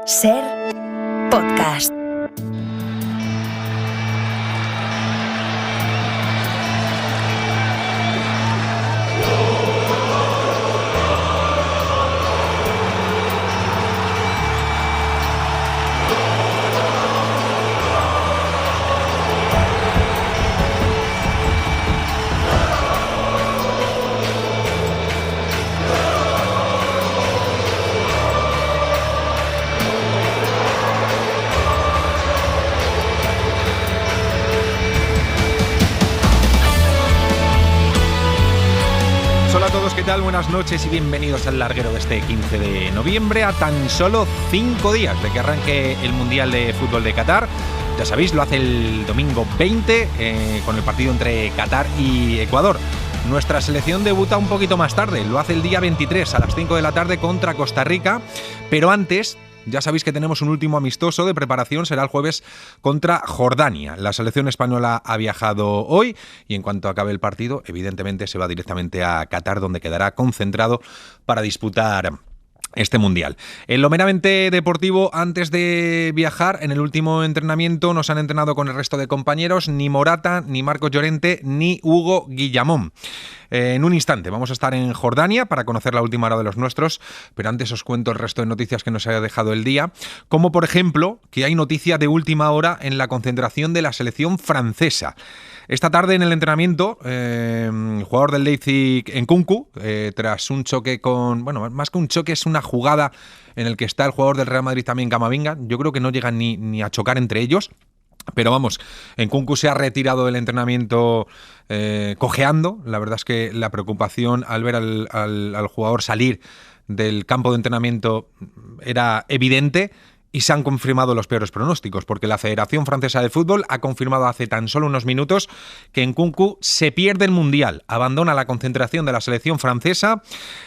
Ser Podcast. ¿Qué tal? Buenas noches y bienvenidos al larguero de este 15 de noviembre, a tan solo 5 días de que arranque el Mundial de Fútbol de Qatar. Ya sabéis, lo hace el domingo 20 con el partido entre Qatar y Ecuador. Nuestra selección debuta un poquito más tarde, lo hace el día 23 a las 5 de la tarde contra Costa Rica, pero antes... Ya sabéis que tenemos un último amistoso de preparación, será el jueves contra Jordania. La selección española ha viajado hoy y en cuanto acabe el partido, evidentemente se va directamente a Qatar, donde quedará concentrado para disputar este Mundial. En lo meramente deportivo, antes de viajar, en el último entrenamiento nos han entrenado con el resto de compañeros, ni Morata, ni Marcos Llorente, ni Hugo Guillamón. En un instante vamos a estar en Jordania para conocer la última hora de los nuestros, pero antes os cuento el resto de noticias que nos haya dejado el día, como por ejemplo que hay noticia de última hora en la concentración de la selección francesa. Esta tarde en el entrenamiento, el jugador del Leipzig, Nkunku, tras un choque con... Bueno, más que un choque, es una jugada en el que está el jugador del Real Madrid también, Camavinga. Yo creo que no llegan ni a chocar entre ellos. Pero vamos, Nkunku se ha retirado del entrenamiento cojeando. La verdad es que la preocupación al ver al jugador salir del campo de entrenamiento era evidente. Y se han confirmado los peores pronósticos, porque la Federación Francesa de Fútbol ha confirmado hace tan solo unos minutos que Nkunku se pierde el Mundial, abandona la concentración de la selección francesa.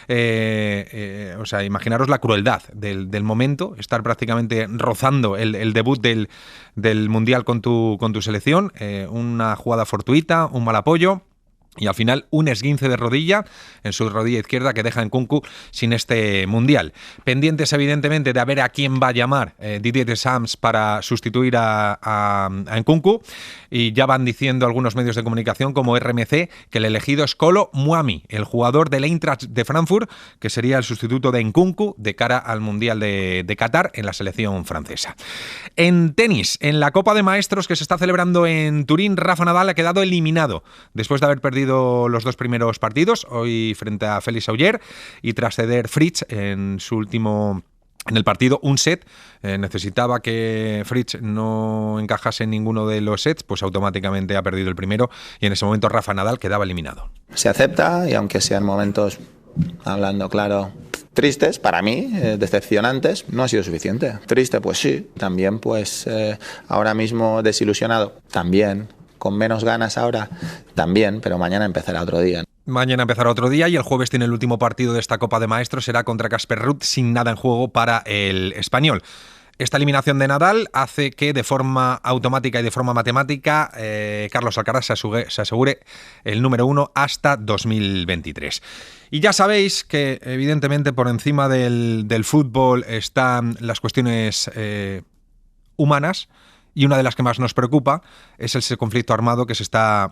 O sea, imaginaros la crueldad del momento, estar prácticamente rozando el debut del Mundial con tu selección, una jugada fortuita, un mal apoyo. Y al final un esguince de rodilla en su rodilla izquierda que deja a Nkunku sin este Mundial. Pendientes evidentemente de a ver a quién va a llamar Didier Deschamps para sustituir a Nkunku. Y ya van diciendo algunos medios de comunicación como RMC que el elegido es Kolo Muani, el jugador del Eintracht de Frankfurt, que sería el sustituto de Nkunku de cara al Mundial de Qatar en la selección francesa. En tenis, en la Copa de Maestros que se está celebrando en Turín, Rafa Nadal ha quedado eliminado después de haber perdido los dos primeros partidos, hoy frente a Félix Auger, y tras ceder Fritz en el partido un set, necesitaba que Fritz no encajase en ninguno de los sets, pues automáticamente ha perdido el primero y en ese momento Rafa Nadal quedaba eliminado. Se acepta y aunque sean momentos, hablando claro, tristes, para mí, decepcionantes, no ha sido suficiente. Triste, pues sí, también pues ahora mismo desilusionado, también. Con menos ganas ahora, también, pero mañana empezará otro día. Mañana empezará otro día y el jueves tiene el último partido de esta Copa de Maestros, será contra Casper Ruud, sin nada en juego para el español. Esta eliminación de Nadal hace que de forma automática y de forma matemática Carlos Alcaraz se asegure el número 1 hasta 2023. Y ya sabéis que evidentemente por encima del fútbol están las cuestiones humanas. Y una de las que más nos preocupa es ese conflicto armado que se está,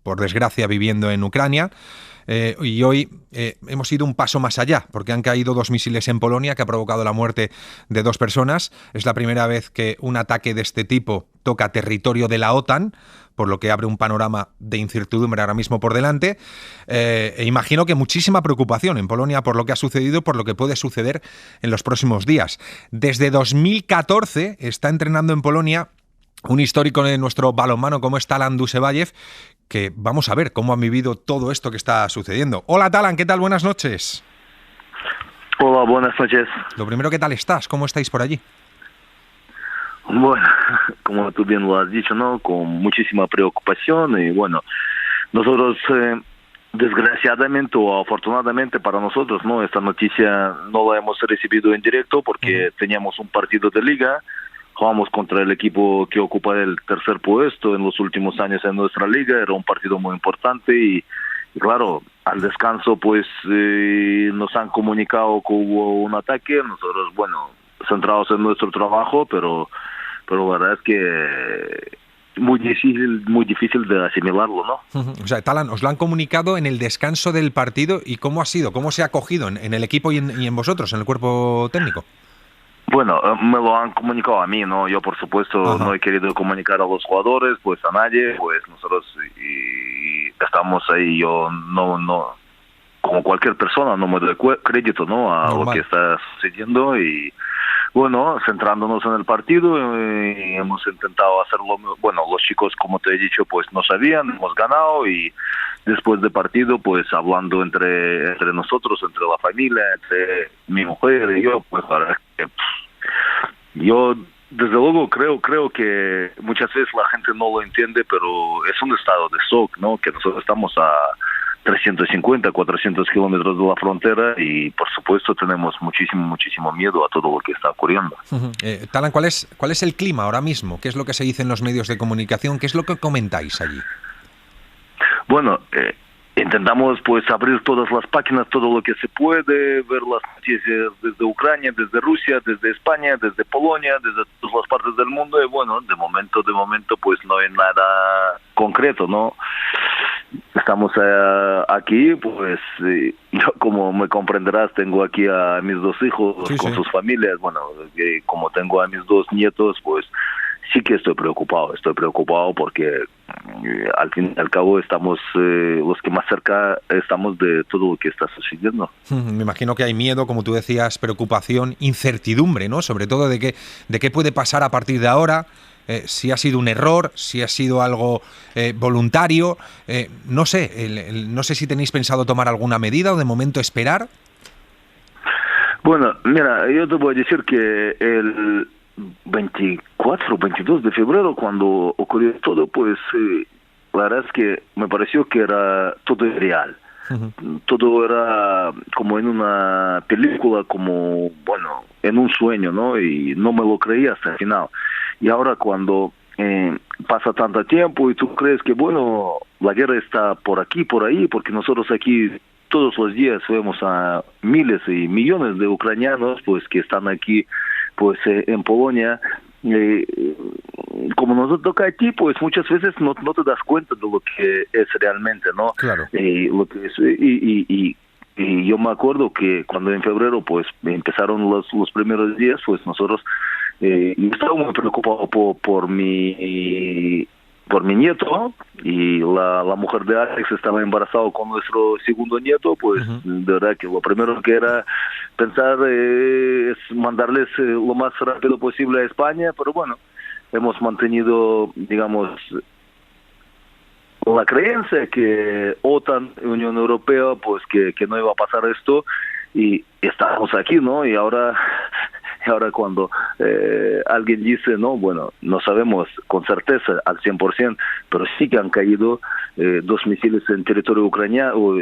por desgracia, viviendo en Ucrania. Y hoy hemos ido un paso más allá, porque han caído 2 misiles en Polonia que ha provocado la muerte de 2 personas. Es la primera vez que un ataque de este tipo toca territorio de la OTAN, por lo que abre un panorama de incertidumbre ahora mismo por delante. Imagino que muchísima preocupación en Polonia por lo que ha sucedido, por lo que puede suceder en los próximos días. Desde 2014 está entrenando en Polonia un histórico de nuestro balonmano como es Talan Dusevayev, que vamos a ver cómo han vivido todo esto que está sucediendo. Hola Talan, ¿qué tal? Buenas noches. Hola, buenas noches. Lo primero, ¿qué tal estás? ¿Cómo estáis por allí? Bueno, como tú bien lo has dicho, ¿no? Con muchísima preocupación y bueno, nosotros desgraciadamente o afortunadamente para nosotros, ¿no? Esta noticia no la hemos recibido en directo porque teníamos un partido de liga, jugamos contra el equipo que ocupa el tercer puesto en los últimos años en nuestra liga, era un partido muy importante y claro, al descanso pues nos han comunicado que hubo un ataque, nosotros bueno, concentrados en nuestro trabajo, pero la verdad es que muy difícil de asimilarlo, ¿no? O sea, Talan, os lo han comunicado en el descanso del partido, ¿y cómo ha sido? ¿Cómo se ha acogido en el equipo y en vosotros, en el cuerpo técnico? Bueno, me lo han comunicado a mí, ¿no? Yo, por supuesto, no he querido comunicar a los jugadores, pues a nadie, pues nosotros y estamos ahí, yo no, como cualquier persona, no me doy crédito, ¿no? A normal, lo que está sucediendo y, bueno, centrándonos en el partido, hemos intentado hacerlo, bueno, los chicos, como te he dicho, pues no sabían, hemos ganado y después del partido, pues hablando entre nosotros, entre la familia, entre mi mujer y yo, pues para que yo desde luego creo que muchas veces la gente no lo entiende, pero es un estado de shock, ¿no? Que nosotros estamos a 350, 400 kilómetros de la frontera y por supuesto tenemos muchísimo miedo a todo lo que está ocurriendo. Talan, ¿cuál es el clima ahora mismo? ¿Qué es lo que se dice en los medios de comunicación? ¿Qué es lo que comentáis allí? Bueno, intentamos pues abrir todas las páginas, todo lo que se puede, ver las noticias desde Ucrania, desde Rusia, desde España, desde Polonia, desde todas las partes del mundo y bueno, de momento pues no hay nada concreto, ¿no? Estamos aquí, pues yo, como me comprenderás, tengo aquí a mis dos hijos con sus familias, bueno, como tengo a mis dos nietos, pues sí que estoy preocupado porque al fin y al cabo estamos los que más cerca estamos de todo lo que está sucediendo. Me imagino que hay miedo, como tú decías, preocupación, incertidumbre, ¿no? Sobre todo de qué puede pasar a partir de ahora, si ha sido un error, si ha sido algo voluntario, no sé, no sé si tenéis pensado tomar alguna medida o de momento esperar. Bueno, mira, yo te voy a decir que el 24 o 22 de febrero, cuando ocurrió todo, pues la verdad es que me pareció que era todo real. Todo era como en una película, como, bueno, en un sueño, ¿no? Y no me lo creía hasta el final. Y ahora cuando pasa tanto tiempo y tú crees que, bueno, la guerra está por aquí, por ahí, porque nosotros aquí todos los días vemos a miles y millones de ucranianos, pues, que están aquí, pues, en Polonia. Como nos toca aquí, pues muchas veces no te das cuenta de lo que es realmente, ¿no? Claro. Lo que es, y yo me acuerdo que cuando en febrero pues empezaron los primeros días, pues nosotros yo estaba muy preocupado por mi nieto, ¿no? Y la mujer de Alex estaba embarazada con nuestro segundo nieto, pues de verdad que lo primero que era pensar es mandarles lo más rápido posible a España, pero bueno, hemos mantenido, digamos, la creencia que OTAN, Unión Europea, pues que no iba a pasar esto y estamos aquí, ¿no? Y ahora cuando alguien dice, no, bueno, no sabemos con certeza al 100%, pero sí que han caído 2 misiles en territorio ucraniano,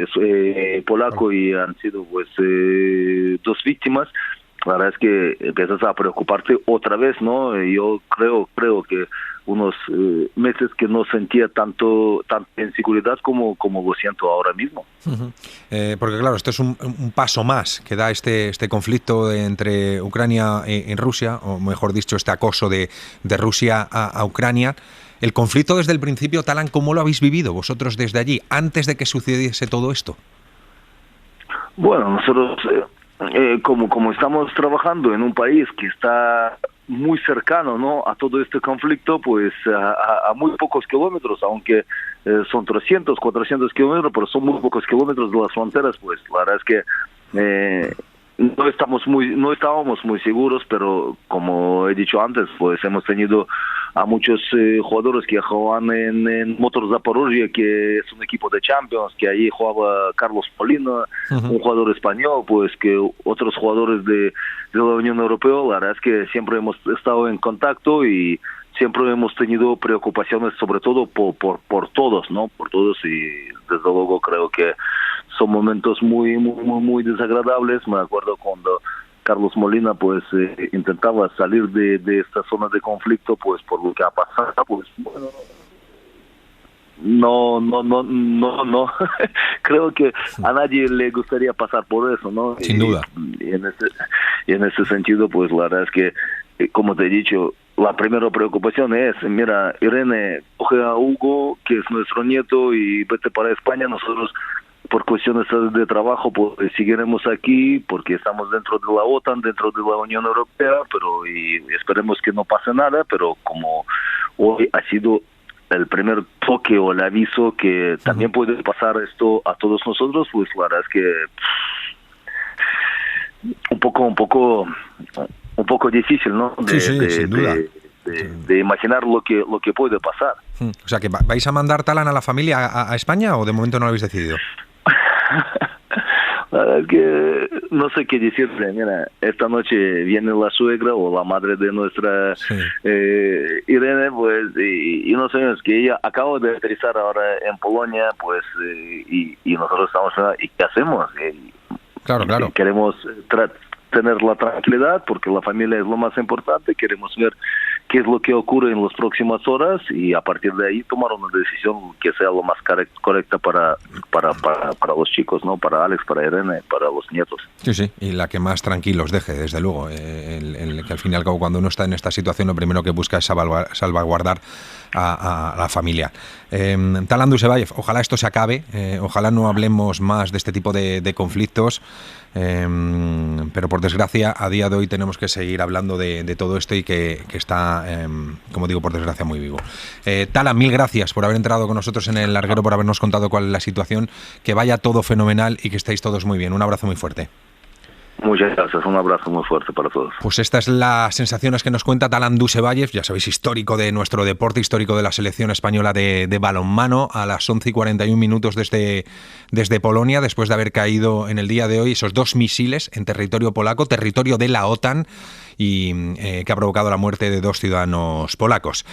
polaco y han sido pues 2 víctimas. La verdad es que empiezas a preocuparte otra vez, ¿no? Yo creo que unos meses que no sentía tanto inseguridad como lo siento ahora mismo. Porque claro, esto es un paso más que da este conflicto entre Ucrania y Rusia, o mejor dicho, este acoso de Rusia a Ucrania. El conflicto desde el principio, Talan, ¿cómo lo habéis vivido vosotros desde allí, antes de que sucediese todo esto? Bueno, nosotros... como estamos trabajando en un país que está muy cercano, ¿no?, a todo este conflicto, pues a muy pocos kilómetros, aunque son 300, 400 kilómetros, pero son muy pocos kilómetros de las fronteras, pues la verdad es que no estábamos muy seguros, pero como he dicho antes, pues hemos tenido a muchos jugadores que juegan en Motor Zaporozhye, que es un equipo de Champions, que ahí jugaba Carlos Molina, un jugador español, pues que otros jugadores de la Unión Europea. La verdad es que siempre hemos estado en contacto y siempre hemos tenido preocupaciones, sobre todo por todos, ¿no? Por todos, y desde luego creo que son momentos muy desagradables. Me acuerdo cuando Carlos Molina pues intentaba salir de esta zona de conflicto, pues por lo que ha pasado, pues bueno, no. Creo que a nadie le gustaría pasar por eso, ¿no? Sin duda. Y en ese sentido, pues la verdad es que, como te he dicho, la primera preocupación es, mira, Irene, coge a Hugo, que es nuestro nieto, y vete para España. Nosotros, por cuestiones de trabajo, pues seguiremos aquí, porque estamos dentro de la OTAN, dentro de la Unión Europea, pero y esperemos que no pase nada, pero como hoy ha sido el primer toque o el aviso que también puede pasar esto a todos nosotros, pues la verdad es que un poco difícil, ¿no? Sin duda. De imaginar lo que puede pasar. O sea, que ¿vais a mandar Talan a la familia a España o de momento no lo habéis decidido? La verdad es que no sé qué decirte. Mira, esta noche viene la suegra o la madre de nuestra Irene, pues, y no sé, es que ella acaba de aterrizar ahora en Polonia, pues, y nosotros estamos, ¿y qué hacemos? Claro. Queremos tener la tranquilidad porque la familia es lo más importante. Queremos ver qué es lo que ocurre en las próximas horas y a partir de ahí tomar una decisión que sea lo más correcta para los chicos, ¿no? Para Alex, para Irene, para los nietos. Sí, y la que más tranquilos deje, desde luego. Que al fin y al cabo, cuando uno está en esta situación, lo primero que busca es salvaguardar a la familia. Talan Dusebaev, ojalá esto se acabe, ojalá no hablemos más de este tipo de conflictos, pero por desgracia a día de hoy tenemos que seguir hablando de todo esto y que está, como digo, por desgracia muy vivo. Talan, mil gracias por haber entrado con nosotros en el larguero, por habernos contado cuál es la situación, que vaya todo fenomenal y que estéis todos muy bien. Un abrazo muy fuerte. Muchas gracias, un abrazo muy fuerte para todos. Pues estas son las sensaciones que nos cuenta Talan Dusebaev, ya sabéis, histórico de nuestro deporte, histórico de la selección española de balonmano, a las 11:41 desde Polonia, después de haber caído en el día de hoy esos 2 misiles en territorio polaco, territorio de la OTAN, y que ha provocado la muerte de 2 ciudadanos polacos.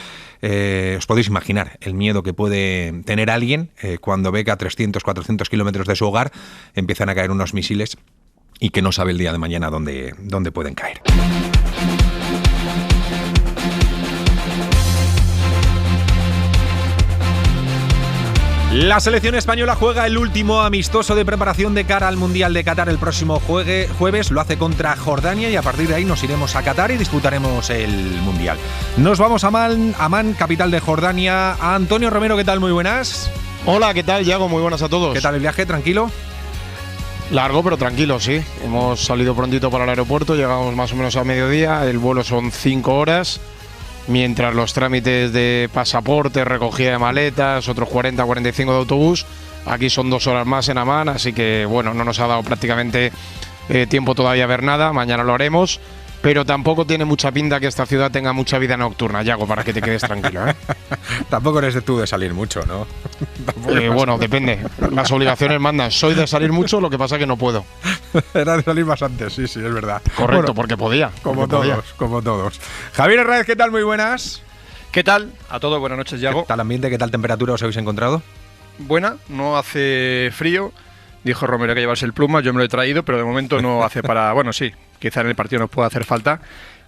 Os podéis imaginar el miedo que puede tener alguien cuando ve que a 300-400 kilómetros de su hogar empiezan a caer unos misiles y que no sabe el día de mañana dónde pueden caer. La selección española juega el último amistoso de preparación de cara al Mundial de Qatar el próximo jueves. Lo hace contra Jordania y a partir de ahí nos iremos a Qatar y disputaremos el Mundial. Nos vamos a Amán, capital de Jordania. A Antonio Romero, ¿qué tal? Muy buenas. Hola, ¿qué tal, Yago? Muy buenas a todos. ¿Qué tal el viaje? ¿Tranquilo? Largo, pero tranquilo, sí. Hemos salido prontito para el aeropuerto, llegamos más o menos a mediodía, el vuelo son 5 horas, mientras los trámites de pasaporte, recogida de maletas, otros 40-45 de autobús, aquí son 2 horas más en Amán, así que bueno, no nos ha dado prácticamente tiempo todavía a ver nada, mañana lo haremos, pero tampoco tiene mucha pinta que esta ciudad tenga mucha vida nocturna, Yago, para que te quedes tranquilo, ¿eh? Tampoco eres tú de salir mucho, ¿no? Bueno, depende. Las obligaciones mandan. Soy de salir mucho, lo que pasa es que no puedo. Era de salir más antes, sí, es verdad. Correcto, bueno, porque podía. Como todos. Javier Hernández, ¿qué tal? Muy buenas. ¿Qué tal? A todos, buenas noches, Yago. ¿Qué tal ambiente? ¿Qué tal temperatura os habéis encontrado? Buena, no hace frío. Dijo Romero que llevarse el pluma, yo me lo he traído, pero de momento no hace para... Bueno, sí, quizá en el partido nos pueda hacer falta,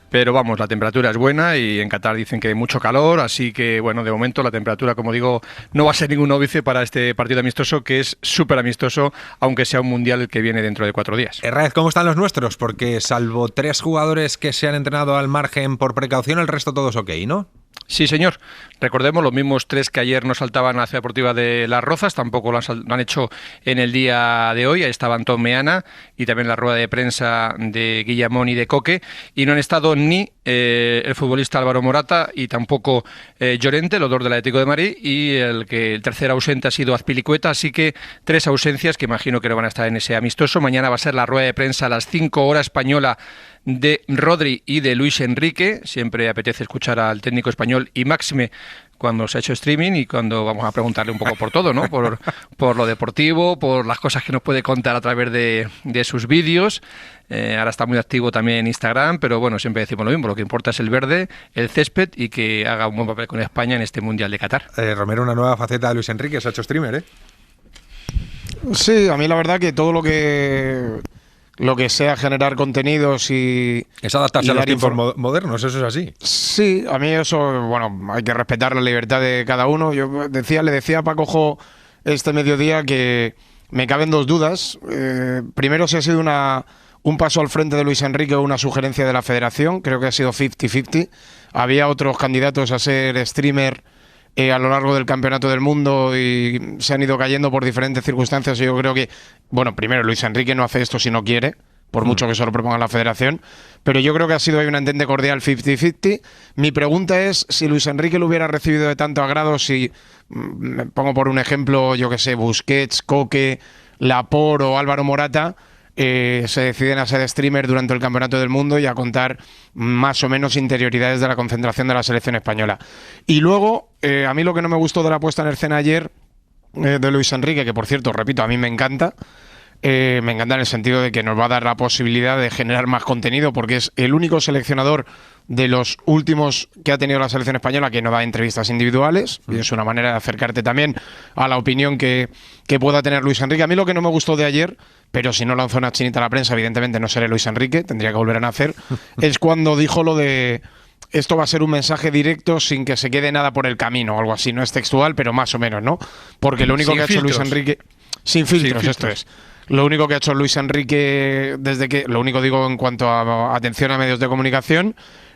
pero vamos, la temperatura es buena y en Qatar dicen que hay mucho calor, así que bueno, de momento la temperatura, como digo, no va a ser ningún óbice para este partido amistoso, que es súper amistoso, aunque sea un mundial que viene dentro de 4 días. Hernández, ¿cómo están los nuestros? Porque salvo 3 jugadores que se han entrenado al margen por precaución, el resto todos ok, ¿no? Sí, señor. Recordemos los mismos 3 que ayer no saltaban a la Ciudad Deportiva de Las Rozas, tampoco lo han hecho en el día de hoy. Ahí estaba Antón Meana y también la rueda de prensa de Guillamón y de Coque. Y no han estado ni el futbolista Álvaro Morata y tampoco Llorente, los 2 del Atlético de Madrid, y el tercer ausente ha sido Azpilicueta. Así que 3 ausencias que imagino que no van a estar en ese amistoso. Mañana va a ser la rueda de prensa a las 5 horas española de Rodri y de Luis Enrique. Siempre apetece escuchar al técnico español y máxime cuando se ha hecho streaming y cuando vamos a preguntarle un poco por todo, ¿no? Por lo deportivo, por las cosas que nos puede contar a través de sus vídeos. Ahora está muy activo también en Instagram, pero bueno, siempre decimos lo mismo, lo que importa es el verde, el césped y que haga un buen papel con España en este Mundial de Qatar. Romero, una nueva faceta de Luis Enrique, se ha hecho streamer, ¿eh? Sí, a mí la verdad que todo lo que lo que sea generar contenidos y... Es adaptarse a los tiempos modernos, eso es así. Sí, a mí eso, bueno, hay que respetar la libertad de cada uno. Yo le decía a Paco Jo este mediodía que me caben dos dudas. Primero, si ha sido un paso al frente de Luis Enrique o una sugerencia de la federación. Creo que ha sido 50-50. Había otros candidatos a ser streamer a lo largo del campeonato del mundo y se han ido cayendo por diferentes circunstancias. Y yo creo que, bueno, primero, Luis Enrique no hace esto si no quiere, por mucho que se lo proponga la federación, pero yo creo que ha sido ahí un entente cordial 50-50. Mi pregunta es si Luis Enrique lo hubiera recibido de tanto agrado, si, me pongo por un ejemplo, yo que sé, Busquets, Coque, Laporte o Álvaro Morata, se deciden a ser streamer durante el Campeonato del Mundo y a contar más o menos interioridades de la concentración de la selección española. Y luego, a mí lo que no me gustó de la puesta en escena ayer de Luis Enrique, que por cierto, repito, a mí me encanta en el sentido de que nos va a dar la posibilidad de generar más contenido, porque es el único seleccionador de los últimos que ha tenido la selección española que no da entrevistas individuales, y es una manera de acercarte también a la opinión que pueda tener Luis Enrique. A mí lo que no me gustó de ayer, pero si no lanzó una chinita a la prensa, evidentemente no seré Luis Enrique, tendría que volver a nacer, es cuando dijo lo de esto va a ser un mensaje directo sin que se quede nada por el camino, o algo así. No es textual, pero más o menos, ¿no? Porque lo único que ha hecho Luis Enrique... Sin filtros, esto es. Lo único que ha hecho Luis Enrique, lo único digo en cuanto a atención a medios de comunicación,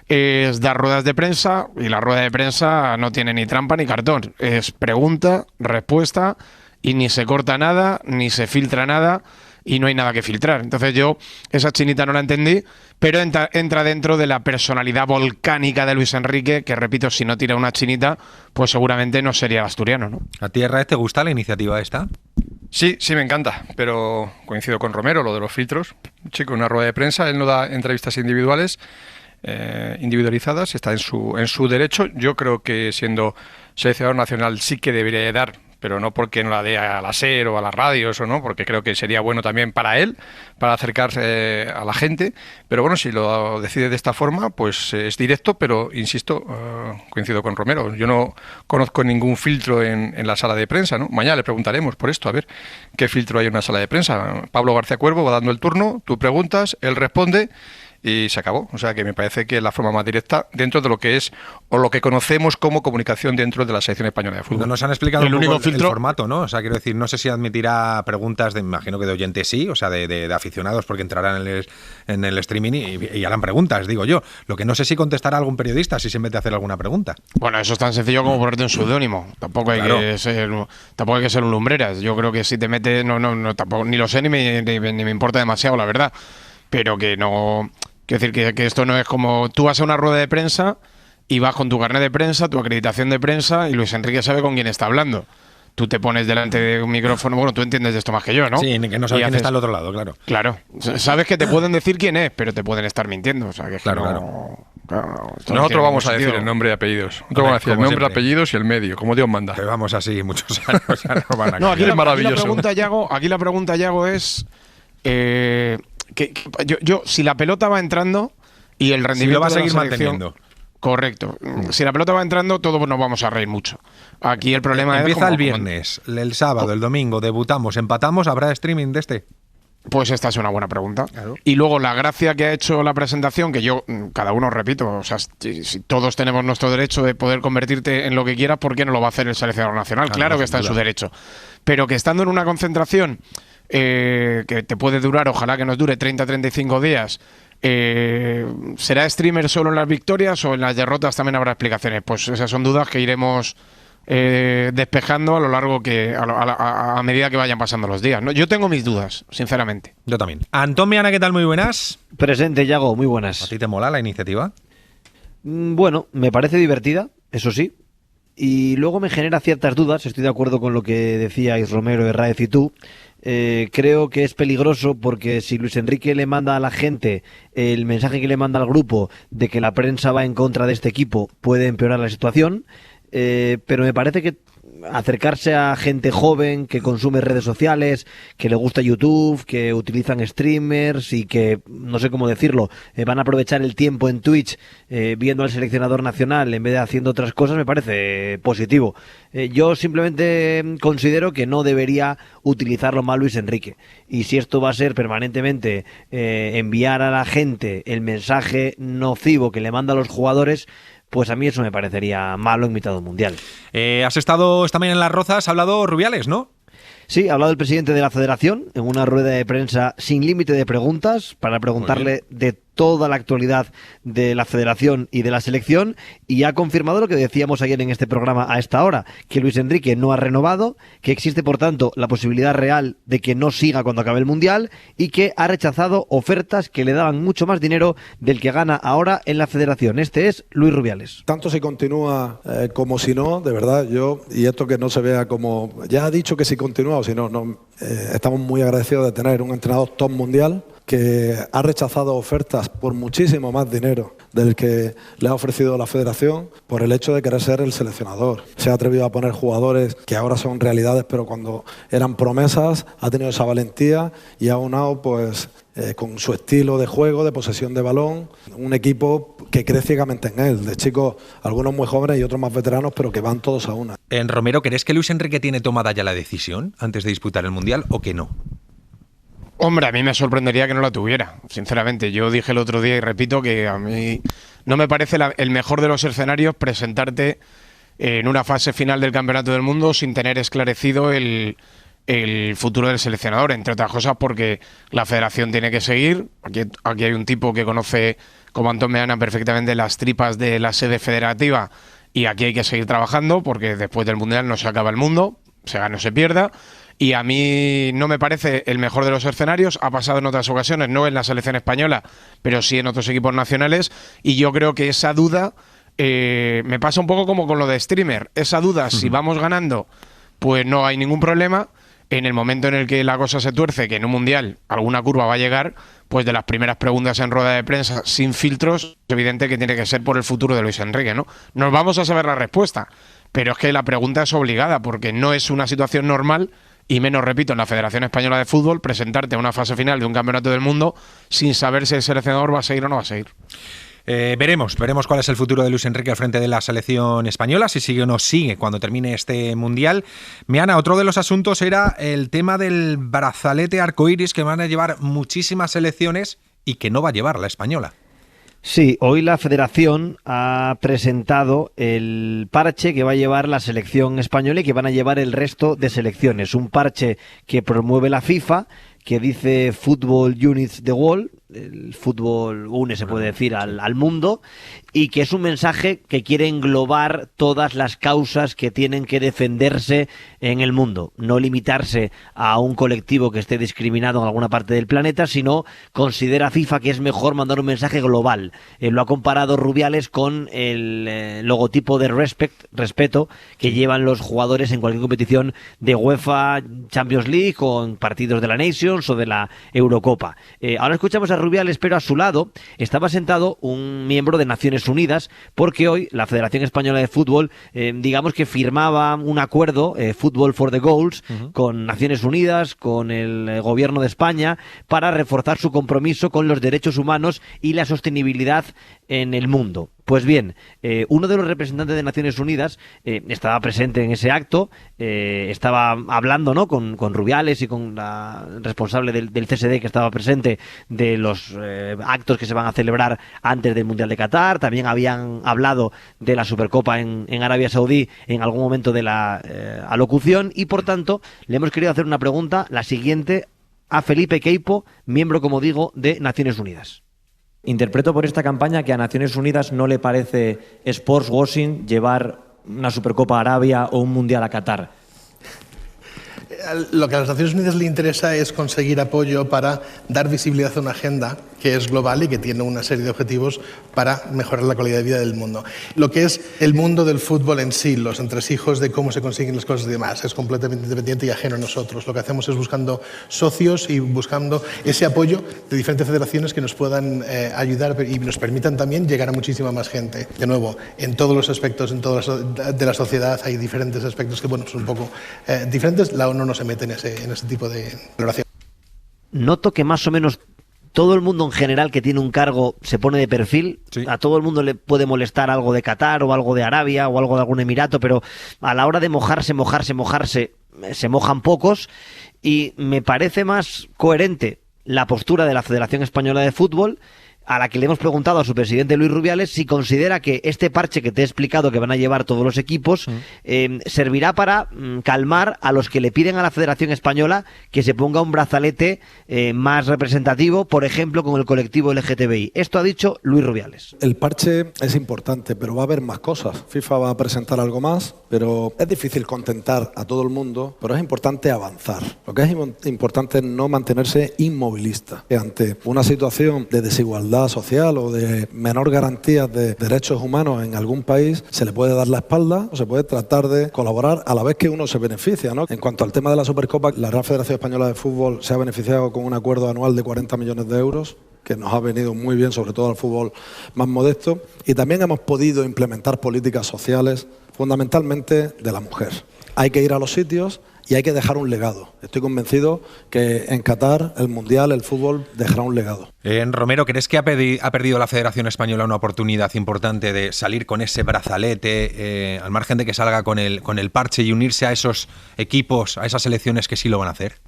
es dar ruedas de prensa, y la rueda de prensa no tiene ni trampa ni cartón. Es pregunta, respuesta, y ni se corta nada, ni se filtra nada, y no hay nada que filtrar. Entonces yo esa chinita no la entendí, pero entra dentro de la personalidad volcánica de Luis Enrique, que repito, si no tira una chinita, pues seguramente no sería el asturiano, ¿no? ¿A ti, Herrera, te gusta la iniciativa esta? Sí, me encanta, pero coincido con Romero, lo de los filtros. Chico, una rueda de prensa, él no da entrevistas individualizadas, está en su derecho. Yo creo que siendo seleccionador nacional sí que debería de dar, pero no porque no la dé a la SER o a las radios o no, porque creo que sería bueno también para él, para acercarse a la gente. Pero bueno, si lo decide de esta forma, pues es directo, pero insisto, coincido con Romero, yo no conozco ningún filtro en la sala de prensa, ¿no? Mañana le preguntaremos por esto, a ver qué filtro hay en una sala de prensa. Pablo García Cuervo va dando el turno, tú preguntas, él responde y se acabó. O sea que me parece que es la forma más directa dentro de lo que es o lo que conocemos como comunicación dentro de la selección española de fútbol. No nos han explicado el formato, ¿no? O sea, quiero decir, no sé si admitirá preguntas imagino que de oyentes sí, o sea, de aficionados, porque entrarán en el streaming y harán preguntas, digo yo. Lo que no sé si contestará algún periodista si se mete a hacer alguna pregunta. Bueno, eso es tan sencillo como ponerte un seudónimo. Tampoco hay que ser un lumbreras. Yo creo que si te metes, no tampoco, ni lo sé ni me importa demasiado, la verdad. Pero que no... Quiero decir que esto no es como tú vas a una rueda de prensa y vas con tu carnet de prensa, tu acreditación de prensa, y Luis Enrique sabe con quién está hablando. Tú te pones delante de un micrófono, bueno, tú entiendes de esto más que yo, ¿no? Sí, que no sabes quién está al otro lado, claro. Claro, sabes que te pueden decir quién es, pero te pueden estar mintiendo. O sea, que claro. Nosotros vamos a decir el nombre y apellidos. Nosotros vamos a decir el nombre, apellidos y el medio, como Dios manda. Que vamos así muchos años. Aquí la pregunta, Yago, es... Yo si la pelota va entrando y el rendimiento si lo va a seguir de la selección, manteniendo. Correcto. Si la pelota va entrando, todos nos vamos a reír mucho. Aquí el problema empieza el viernes, el sábado, el domingo, debutamos, empatamos, ¿habrá streaming de este? Pues esta es una buena pregunta. Claro. Y luego la gracia que ha hecho la presentación, que yo, cada uno repito, o sea, si todos tenemos nuestro derecho de poder convertirte en lo que quieras, ¿por qué no lo va a hacer el seleccionador nacional? Claro que está en su derecho. Pero que estando en una concentración que te puede durar, ojalá que nos dure 30-35 días, ¿será streamer solo en las victorias o en las derrotas también habrá explicaciones? Pues esas son dudas que iremos despejando a lo largo a medida que vayan pasando los días, ¿no? Yo tengo mis dudas, sinceramente. Yo también. Antón Meana, ¿qué tal? Muy buenas. Presente, Yago, muy buenas. ¿A ti te mola la iniciativa? Bueno, me parece divertida, eso sí. Y luego me genera ciertas dudas, estoy de acuerdo con lo que decíais Romero, Herráez y tú. Creo que es peligroso porque si Luis Enrique le manda a la gente el mensaje que le manda al grupo de que la prensa va en contra de este equipo, puede empeorar la situación. Pero me parece que acercarse a gente joven que consume redes sociales, que le gusta YouTube, que utilizan streamers y que, no sé cómo decirlo, van a aprovechar el tiempo en Twitch viendo al seleccionador nacional en vez de haciendo otras cosas, me parece positivo. Yo simplemente considero que no debería utilizarlo mal Luis Enrique. Y si esto va a ser permanentemente enviar a la gente el mensaje nocivo que le manda a los jugadores, pues a mí eso me parecería malo en mitad de un mundial. Has estado también en Las Rozas, ha hablado Rubiales, ¿no? Sí, ha hablado el presidente de la Federación en una rueda de prensa sin límite de preguntas para preguntarle de toda la actualidad de la Federación y de la selección, y ha confirmado lo que decíamos ayer en este programa a esta hora, que Luis Enrique no ha renovado, que existe por tanto la posibilidad real de que no siga cuando acabe el mundial y que ha rechazado ofertas que le daban mucho más dinero del que gana ahora en la Federación. Este es Luis Rubiales. Tanto si continúa como si no, de verdad, y esto que no se vea como, ya ha dicho que si continúa o si no, estamos muy agradecidos de tener un entrenador top mundial que ha rechazado ofertas por muchísimo más dinero del que le ha ofrecido la Federación por el hecho de querer ser el seleccionador. Se ha atrevido a poner jugadores que ahora son realidades, pero cuando eran promesas ha tenido esa valentía y ha aunado pues con su estilo de juego, de posesión de balón, un equipo que cree ciegamente en él, de chicos, algunos muy jóvenes y otros más veteranos, pero que van todos a una. En Romero, ¿crees que Luis Enrique tiene tomada ya la decisión antes de disputar el Mundial o que no? Hombre, a mí me sorprendería que no la tuviera, sinceramente. Yo dije el otro día y repito que a mí no me parece el mejor de los escenarios presentarte en una fase final del Campeonato del Mundo sin tener esclarecido el futuro del seleccionador, entre otras cosas porque la Federación tiene que seguir. Aquí hay un tipo que conoce como Antón Meana perfectamente las tripas de la sede federativa y aquí hay que seguir trabajando porque después del Mundial no se acaba el mundo, se gana o se pierda. Y a mí no me parece el mejor de los escenarios, ha pasado en otras ocasiones, no en la selección española, pero sí en otros equipos nacionales, y yo creo que esa duda me pasa un poco como con lo de streamer, esa duda, si vamos ganando, pues no hay ningún problema, en el momento en el que la cosa se tuerce, que en un mundial alguna curva va a llegar, pues de las primeras preguntas en rueda de prensa, sin filtros, es evidente que tiene que ser por el futuro de Luis Enrique, ¿no? Nos vamos a saber la respuesta, pero es que la pregunta es obligada, porque no es una situación normal, y menos, repito, en la Federación Española de Fútbol, presentarte a una fase final de un Campeonato del Mundo sin saber si el seleccionador va a seguir o no va a seguir. Veremos cuál es el futuro de Luis Enrique al frente de la selección española, si sigue o no sigue cuando termine este Mundial. Meana, otro de los asuntos era el tema del brazalete arcoíris que van a llevar muchísimas selecciones y que no va a llevar la española. Sí, hoy la Federación ha presentado el parche que va a llevar la selección española y que van a llevar el resto de selecciones. Un parche que promueve la FIFA, que dice Football Units the World, el fútbol une, se puede decir, al mundo, y que es un mensaje que quiere englobar todas las causas que tienen que defenderse en el mundo, no limitarse a un colectivo que esté discriminado en alguna parte del planeta, sino considera FIFA que es mejor mandar un mensaje global. Lo ha comparado Rubiales con el logotipo de respeto que llevan los jugadores en cualquier competición de UEFA, Champions League o en partidos de la Nations o de la Eurocopa. Ahora escuchamos a Rubiales, pero a su lado estaba sentado un miembro de Naciones Unidas, porque hoy la Federación Española de Fútbol, digamos que firmaba un acuerdo, Football for the Goals, con Naciones Unidas, con el gobierno de España, para reforzar su compromiso con los derechos humanos y la sostenibilidad en el mundo. Pues bien, uno de los representantes de Naciones Unidas estaba presente en ese acto, estaba hablando, ¿no?, con Rubiales y con la responsable del CSD que estaba presente de los actos que se van a celebrar antes del Mundial de Qatar. También habían hablado de la Supercopa en Arabia Saudí en algún momento de la alocución y, por tanto, le hemos querido hacer una pregunta, la siguiente, a Felipe Queipo, miembro, como digo, de Naciones Unidas. Interpreto por esta campaña que a Naciones Unidas no le parece sportswashing llevar una Supercopa a Arabia o un Mundial a Qatar. lo que a las Naciones Unidas le interesa es conseguir apoyo para dar visibilidad a una agenda que es global y que tiene una serie de objetivos para mejorar la calidad de vida del mundo. Lo que es el mundo del fútbol en sí, los entresijos de cómo se consiguen las cosas y demás, es completamente independiente y ajeno a nosotros. Lo que hacemos es buscando socios y buscando ese apoyo de diferentes federaciones que nos puedan ayudar y nos permitan también llegar a muchísima más gente. De nuevo, en todos los aspectos de la sociedad hay diferentes aspectos que, bueno, son un poco diferentes. La ONU no se mete en ese tipo de valoración. Noto que más o menos todo el mundo en general que tiene un cargo se pone de perfil. Sí. A todo el mundo le puede molestar algo de Qatar o algo de Arabia o algo de algún emirato, pero a la hora de mojarse, se mojan pocos, y me parece más coherente la postura de la Federación Española de Fútbol, a la que le hemos preguntado a su presidente Luis Rubiales si considera que este parche que te he explicado que van a llevar todos los equipos servirá para calmar a los que le piden a la Federación Española que se ponga un brazalete más representativo, por ejemplo, con el colectivo LGTBI. Esto ha dicho Luis Rubiales. El parche es importante, pero va a haber más cosas. FIFA va a presentar algo más, pero es difícil contentar a todo el mundo, pero es importante avanzar. Lo que es importante es no mantenerse inmovilista ante una situación de desigualdad social o de menor garantía de derechos humanos en algún país. Se le puede dar la espalda o se puede tratar de colaborar a la vez que uno se beneficia, ¿no? En cuanto al tema de la Supercopa, la Real Federación Española de Fútbol se ha beneficiado con un acuerdo anual de 40 millones de euros, que nos ha venido muy bien, sobre todo al fútbol más modesto, y también hemos podido implementar políticas sociales, fundamentalmente de la mujer. Hay que ir a los sitios y hay que dejar un legado. Estoy convencido que en Qatar, el Mundial, el fútbol, dejará un legado. Romero, ¿crees que ha perdido la Federación Española una oportunidad importante de salir con ese brazalete, al margen de que salga con el parche, y unirse a esos equipos, a esas selecciones que sí lo van a hacer?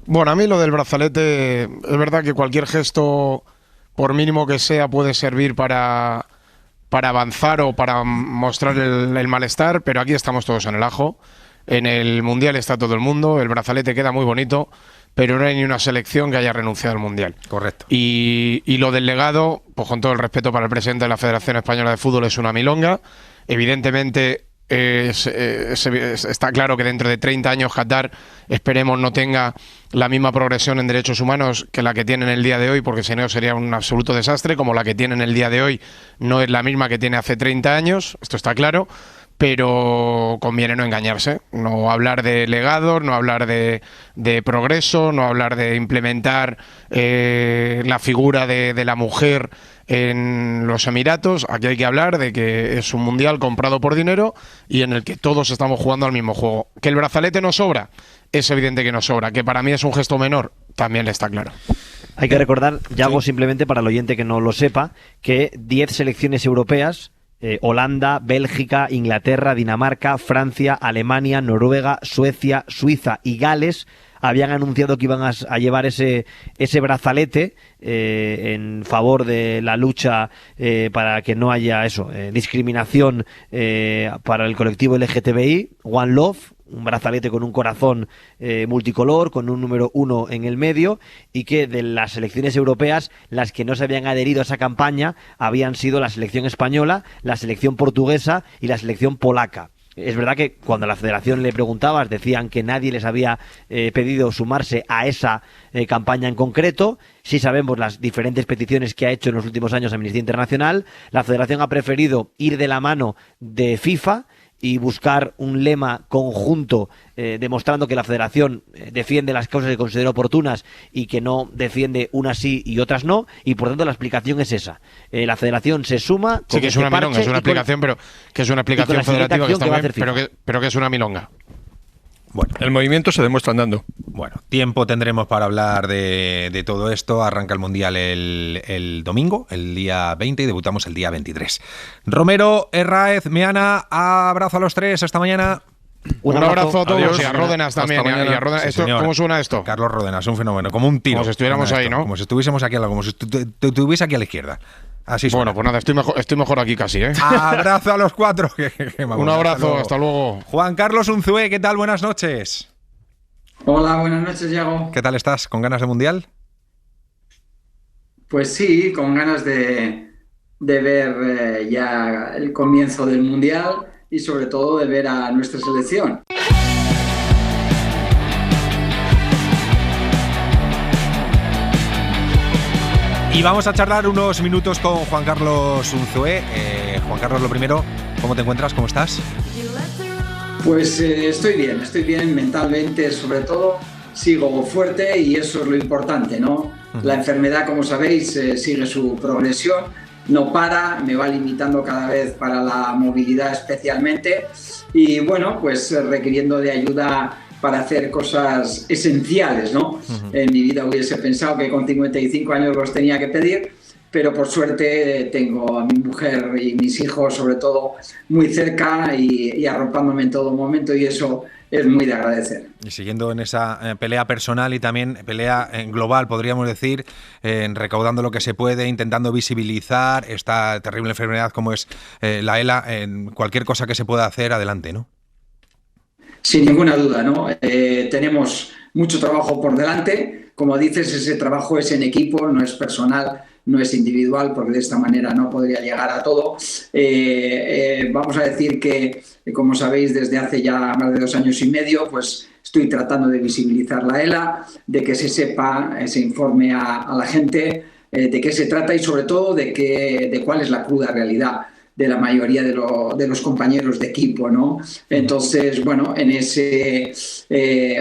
Bueno, a mí lo del brazalete, es verdad que cualquier gesto, por mínimo que sea, puede servir para avanzar o para mostrar el malestar, pero aquí estamos todos en el ajo. En el Mundial está todo el mundo, el brazalete queda muy bonito, pero no hay ni una selección que haya renunciado al Mundial. Correcto. Y lo del legado, pues con todo el respeto para el presidente de la Federación Española de Fútbol, es una milonga. Evidentemente está claro que dentro de 30 años Qatar, esperemos, no tenga la misma progresión en derechos humanos que la que tiene en el día de hoy, porque si no sería un absoluto desastre. Como la que tiene en el día de hoy no es la misma que tiene hace 30 años, esto está claro. Pero conviene no engañarse, no hablar de legados, no hablar de progreso, no hablar de implementar la figura de la mujer en los Emiratos. Aquí hay que hablar de que es un mundial comprado por dinero y en el que todos estamos jugando al mismo juego. ¿Que el brazalete no sobra? Es evidente que no sobra. ¿Que para mí es un gesto menor? También le está claro. Hay que recordar, Yago, simplemente para el oyente que no lo sepa, que 10 selecciones europeas, Holanda, Bélgica, Inglaterra, Dinamarca, Francia, Alemania, Noruega, Suecia, Suiza y Gales habían anunciado que iban a llevar ese brazalete en favor de la lucha para que no haya discriminación para el colectivo LGTBI, One Love, un brazalete con un corazón multicolor, con un número 1 en el medio, y que de las selecciones europeas, las que no se habían adherido a esa campaña habían sido la selección española, la selección portuguesa y la selección polaca. Es verdad que cuando a la Federación le preguntabas, decían que nadie les había pedido sumarse a esa campaña en concreto. Sí sabemos las diferentes peticiones que ha hecho en los últimos años Amnistía Internacional. La Federación ha preferido ir de la mano de FIFA y buscar un lema conjunto demostrando que la Federación defiende las causas que considera oportunas y que no defiende unas sí y otras no, y por tanto la explicación es esa. La Federación se suma. Sí, que es una milonga, es una explicación, pero que es una explicación federativa que está bien, pero que es una milonga. Bueno, el movimiento se demuestra andando. Bueno, tiempo tendremos para hablar de todo esto. Arranca el Mundial el domingo, el día 20, y debutamos el día 23. Romero, Herráez, Meana, abrazo a los tres, hasta mañana. Un abrazo a todos. Adiós. Y a Ródenas también. Sí, ¿cómo suena esto? Carlos Ródenas, un fenómeno, como un tiro. Como si estuviéramos ahí, ¿no? Como si estuviésemos aquí, como si estuviese aquí a la izquierda. Así suena. Bueno, pues nada, estoy mejor aquí casi, ¿eh? Abrazo a los cuatro. Un abrazo, hasta luego. Juan Carlos Unzué, ¿qué tal? Buenas noches. Hola, buenas noches, Yago. ¿Qué tal estás? ¿Con ganas de Mundial? Pues sí, con ganas de ver ya el comienzo del Mundial y sobre todo de ver a nuestra selección. Y vamos a charlar unos minutos con Juan Carlos Unzué. Juan Carlos, lo primero, ¿cómo te encuentras? ¿Cómo estás? Pues estoy bien mentalmente, sobre todo sigo fuerte y eso es lo importante, ¿no? La enfermedad, como sabéis, sigue su progresión, no para, me va limitando cada vez para la movilidad especialmente y bueno, pues requiriendo de ayuda para hacer cosas esenciales, ¿no? En mi vida hubiese pensado que con 55 años los tenía que pedir, pero por suerte tengo a mi mujer y mis hijos sobre todo muy cerca y arropándome en todo momento y eso es muy de agradecer. Y siguiendo en esa pelea personal y también pelea global, podríamos decir, recaudando lo que se puede, intentando visibilizar esta terrible enfermedad como es la ELA, en cualquier cosa que se pueda hacer, adelante, ¿no? Sin ninguna duda, ¿no? Tenemos mucho trabajo por delante. Como dices, ese trabajo es en equipo, no es personal, no es individual, porque de esta manera no podría llegar a todo. Vamos a decir que, como sabéis, desde hace ya más de 2 años y medio, pues estoy tratando de visibilizar la ELA, de que se sepa, se informe a la gente de qué se trata y sobre todo de cuál es la cruda realidad de la mayoría de los compañeros de equipo, ¿no? Entonces, bueno, en ese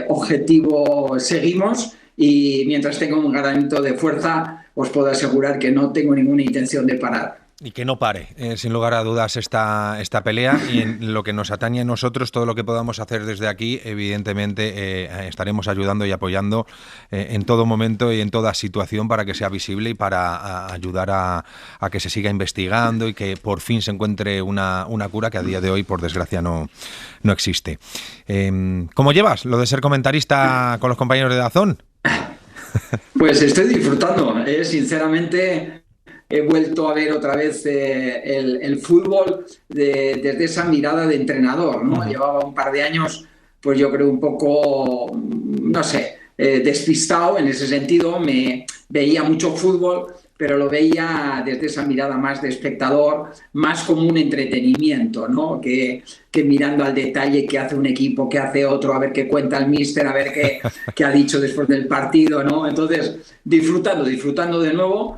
objetivo seguimos y mientras tenga un granito de fuerza os puedo asegurar que no tengo ninguna intención de parar. Y que no pare, sin lugar a dudas, esta pelea y en lo que nos atañe a nosotros, todo lo que podamos hacer desde aquí, evidentemente estaremos ayudando y apoyando en todo momento y en toda situación para que sea visible y para ayudar a que se siga investigando y que por fin se encuentre una cura que a día de hoy, por desgracia, no existe. ¿Cómo llevas lo de ser comentarista con los compañeros de DAZN? Pues estoy disfrutando, sinceramente. He vuelto a ver otra vez el fútbol desde esa mirada de entrenador, ¿no? Llevaba un par de años, pues yo creo un poco, no sé, despistado en ese sentido. Me veía mucho fútbol, pero lo veía desde esa mirada más de espectador, más como un entretenimiento, ¿no? Que mirando al detalle qué hace un equipo, qué hace otro, a ver qué cuenta el míster, a ver qué ha dicho después del partido, ¿no? Entonces, disfrutando de nuevo,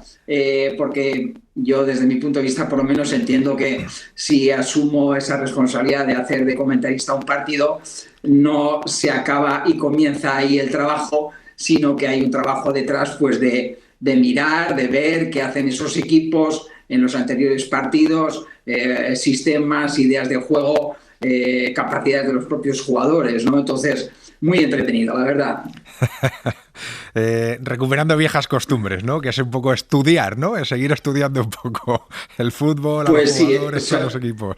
porque yo desde mi punto de vista por lo menos entiendo que si asumo esa responsabilidad de hacer de comentarista un partido, no se acaba y comienza ahí el trabajo, sino que hay un trabajo detrás, pues de mirar, de ver qué hacen esos equipos en los anteriores partidos, sistemas, ideas de juego, capacidades de los propios jugadores, ¿no? Entonces, muy entretenido, la verdad. Recuperando viejas costumbres, ¿no? Que es un poco estudiar, ¿no? Es seguir estudiando un poco el fútbol, pues a los jugadores, sí, a los equipos.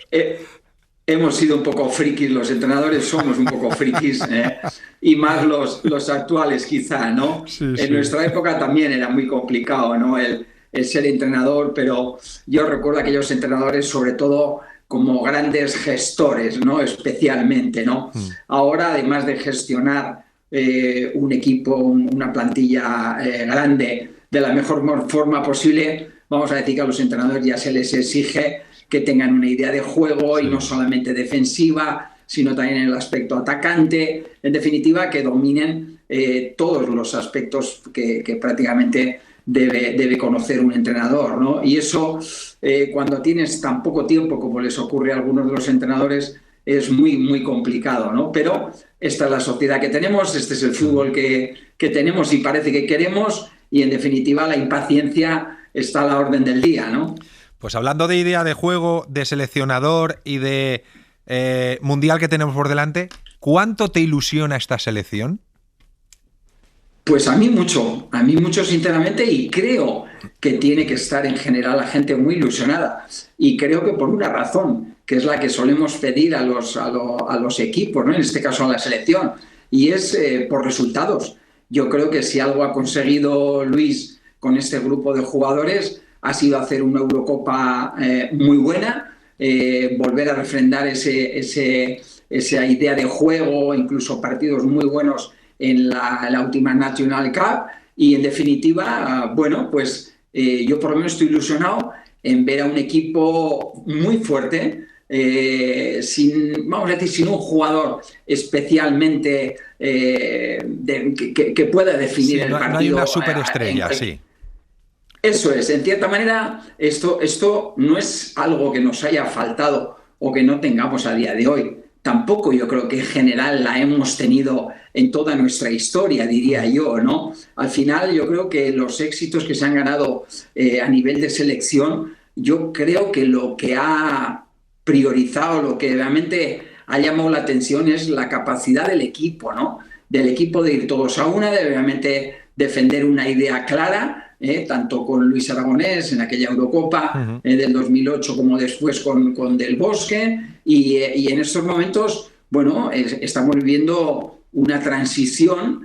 Hemos sido un poco frikis, los entrenadores somos un poco frikis, y más los actuales quizá, ¿no? Sí, en nuestra época también era muy complicado, ¿no? El ser entrenador, pero yo recuerdo a aquellos entrenadores sobre todo como grandes gestores, ¿no? Especialmente, ¿no? Ahora, además de gestionar un equipo, una plantilla grande de la mejor forma posible, vamos a decir que a los entrenadores ya se les exige que tengan una idea de juego y no solamente defensiva, sino también en el aspecto atacante, en definitiva que dominen todos los aspectos que prácticamente debe conocer un entrenador, ¿no? Y eso, cuando tienes tan poco tiempo como les ocurre a algunos de los entrenadores, es muy, muy complicado, ¿no? Pero esta es la sociedad que tenemos, este es el fútbol que tenemos y parece que queremos, y en definitiva la impaciencia está a la orden del día, ¿no? Pues hablando de idea de juego, de seleccionador y de mundial que tenemos por delante, ¿cuánto te ilusiona esta selección? Pues a mí mucho sinceramente, y creo que tiene que estar en general la gente muy ilusionada, y creo que por una razón, que es la que solemos pedir a los equipos, ¿no? En este caso a la selección, y es por resultados. Yo creo que si algo ha conseguido Luis con este grupo de jugadores ha sido hacer una Eurocopa muy buena, volver a refrendar esa idea de juego, incluso partidos muy buenos en la última National Cup, y en definitiva, bueno, pues yo por lo menos estoy ilusionado en ver a un equipo muy fuerte, sin un jugador especialmente que pueda definir el partido. No hay una superestrella, sí. Eso es, en cierta manera, esto no es algo que nos haya faltado o que no tengamos a día de hoy. Tampoco yo creo que en general la hemos tenido en toda nuestra historia, diría yo, ¿no? Al final yo creo que los éxitos que se han ganado a nivel de selección, yo creo que lo que ha priorizado, lo que realmente ha llamado la atención es la capacidad del equipo, ¿no? Del equipo de ir todos a una, de realmente defender una idea clara, tanto con Luis Aragonés en aquella Eurocopa del 2008 como después con Del Bosque, y en estos momentos, bueno, estamos viviendo una transición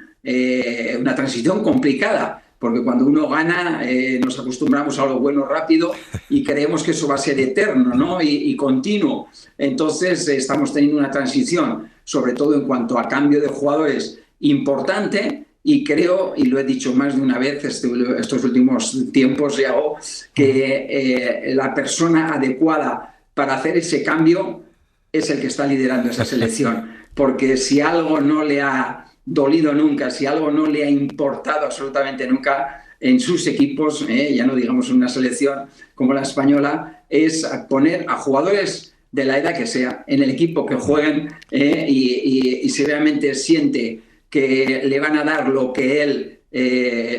complicada, porque cuando uno gana nos acostumbramos a lo bueno rápido y creemos que eso va a ser eterno, ¿no? y continuo. Entonces estamos teniendo una transición, sobre todo en cuanto a cambio de jugadores, importante. Y creo, y lo he dicho más de una vez estos últimos tiempos, Yago, que la persona adecuada para hacer ese cambio es el que está liderando esa selección. Porque si algo no le ha dolido nunca, si algo no le ha importado absolutamente nunca en sus equipos, ya no digamos una selección como la española, es poner a jugadores de la edad que sea en el equipo que jueguen y si realmente siente que le van a dar lo que él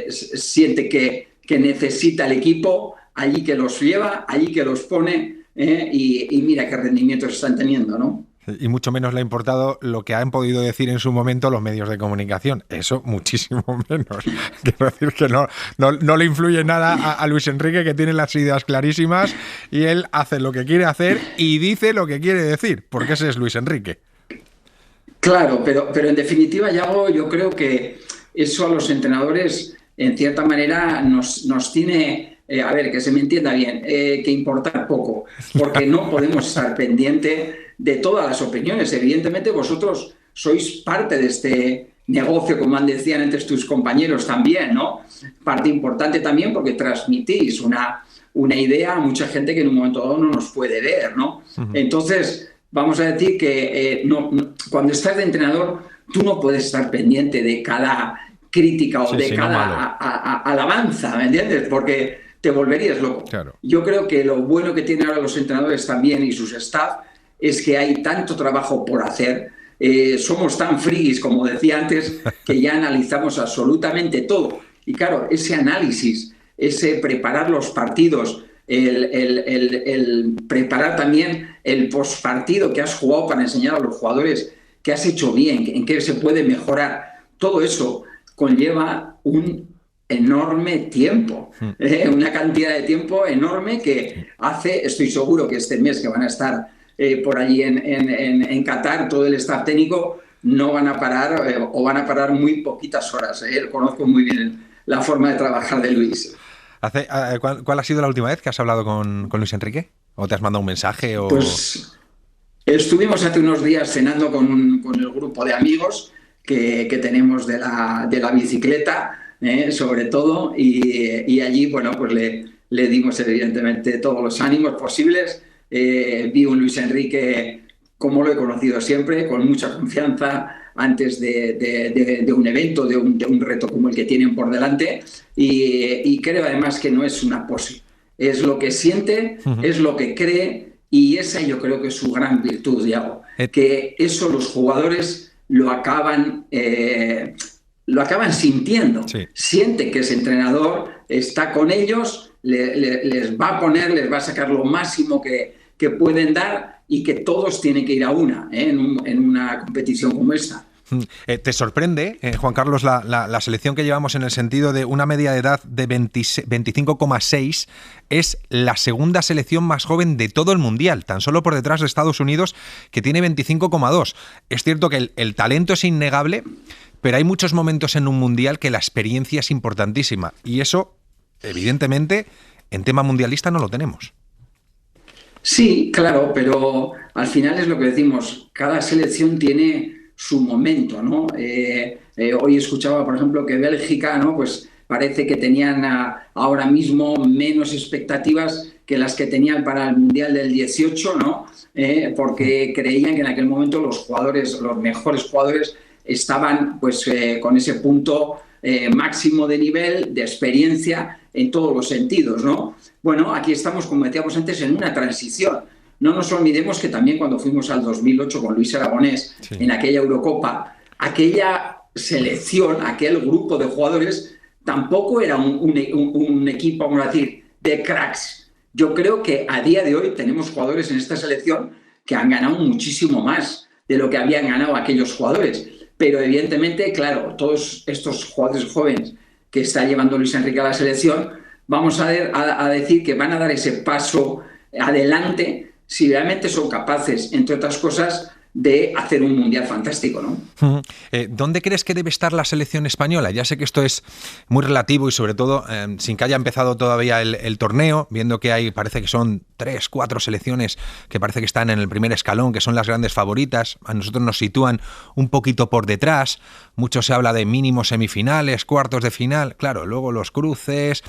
siente que necesita el equipo, allí que los lleva, allí que los pone, y mira qué rendimientos están teniendo, ¿no? Y mucho menos le ha importado lo que han podido decir en su momento los medios de comunicación. Eso muchísimo menos. Quiero decir que no le influye nada a Luis Enrique, que tiene las ideas clarísimas y él hace lo que quiere hacer y dice lo que quiere decir, porque ese es Luis Enrique. Claro, pero en definitiva, Yago, yo creo que eso a los entrenadores, en cierta manera, nos tiene, a ver, que se me entienda bien, que importar poco, porque no podemos estar pendiente de todas las opiniones. Evidentemente, vosotros sois parte de este negocio, como decían antes tus compañeros también, ¿no? Parte importante también porque transmitís una idea a mucha gente que en un momento dado no nos puede ver, ¿no? Entonces, vamos a decir que cuando estás de entrenador, tú no puedes estar pendiente de cada crítica o de cada alabanza, ¿me entiendes? Porque te volverías loco. Claro. Yo creo que lo bueno que tienen ahora los entrenadores también y sus staff es que hay tanto trabajo por hacer. Somos tan friguis, como decía antes, que ya analizamos absolutamente todo. Y claro, ese análisis, ese preparar los partidos, el preparar también el postpartido que has jugado para enseñar a los jugadores qué has hecho bien, en qué se puede mejorar, todo eso conlleva un enorme tiempo, una cantidad de tiempo enorme que hace, estoy seguro que este mes que van a estar por allí en Qatar, todo el staff técnico no van a parar o van a parar muy poquitas horas. Conozco muy bien la forma de trabajar de Luis. ¿Cuál ha sido la última vez que has hablado con Luis Enrique? ¿O te has mandado un mensaje? O... Pues estuvimos hace unos días cenando con el grupo de amigos que tenemos de la bicicleta, sobre todo, y allí, bueno, pues le dimos evidentemente todos los ánimos posibles. Vi un Luis Enrique como lo he conocido siempre, con mucha confianza, antes de un evento, de un reto como el que tienen por delante, y creo además que no es una pose, es lo que siente, es lo que cree, y esa yo creo que es su gran virtud, Iago, que eso los jugadores lo acaban sintiendo. Sí. Siente que ese entrenador está con ellos, les va a poner, les va a sacar lo máximo que pueden dar, y que todos tienen que ir a una en una competición como esta. ¿Te sorprende, Juan Carlos, la selección que llevamos en el sentido de una media de edad de 25,6? Es la segunda selección más joven de todo el Mundial, tan solo por detrás de Estados Unidos, que tiene 25,2. Es cierto que el talento es innegable, pero hay muchos momentos en un Mundial que la experiencia es importantísima, y eso, evidentemente, en tema mundialista no lo tenemos. Sí, claro, pero al final es lo que decimos, cada selección tiene su momento, ¿no? Hoy escuchaba, por ejemplo, que Bélgica, ¿no? Pues parece que tenían ahora mismo menos expectativas que las que tenían para el Mundial del 18, ¿no? Porque creían que en aquel momento los mejores jugadores estaban pues con ese punto máximo de nivel, de experiencia, en todos los sentidos, ¿no? Bueno, aquí estamos, como decíamos antes, en una transición. No nos olvidemos que también cuando fuimos al 2008 con Luis Aragonés, en aquella Eurocopa, aquella selección, aquel grupo de jugadores, tampoco era un equipo, vamos a decir, de cracks. Yo creo que a día de hoy tenemos jugadores en esta selección que han ganado muchísimo más de lo que habían ganado aquellos jugadores. Pero evidentemente, claro, todos estos jugadores jóvenes que está llevando Luis Enrique a la selección, vamos a decir que van a dar ese paso adelante si realmente son capaces, entre otras cosas, de hacer un mundial fantástico, ¿no? ¿Dónde crees que debe estar la selección española? Ya sé que esto es muy relativo y sobre todo sin que haya empezado todavía el torneo, viendo que parece que son 3, 4 selecciones que parece que están en el primer escalón, que son las grandes favoritas. A nosotros nos sitúan un poquito por detrás. Mucho se habla de mínimos semifinales, cuartos de final, claro, luego los cruces.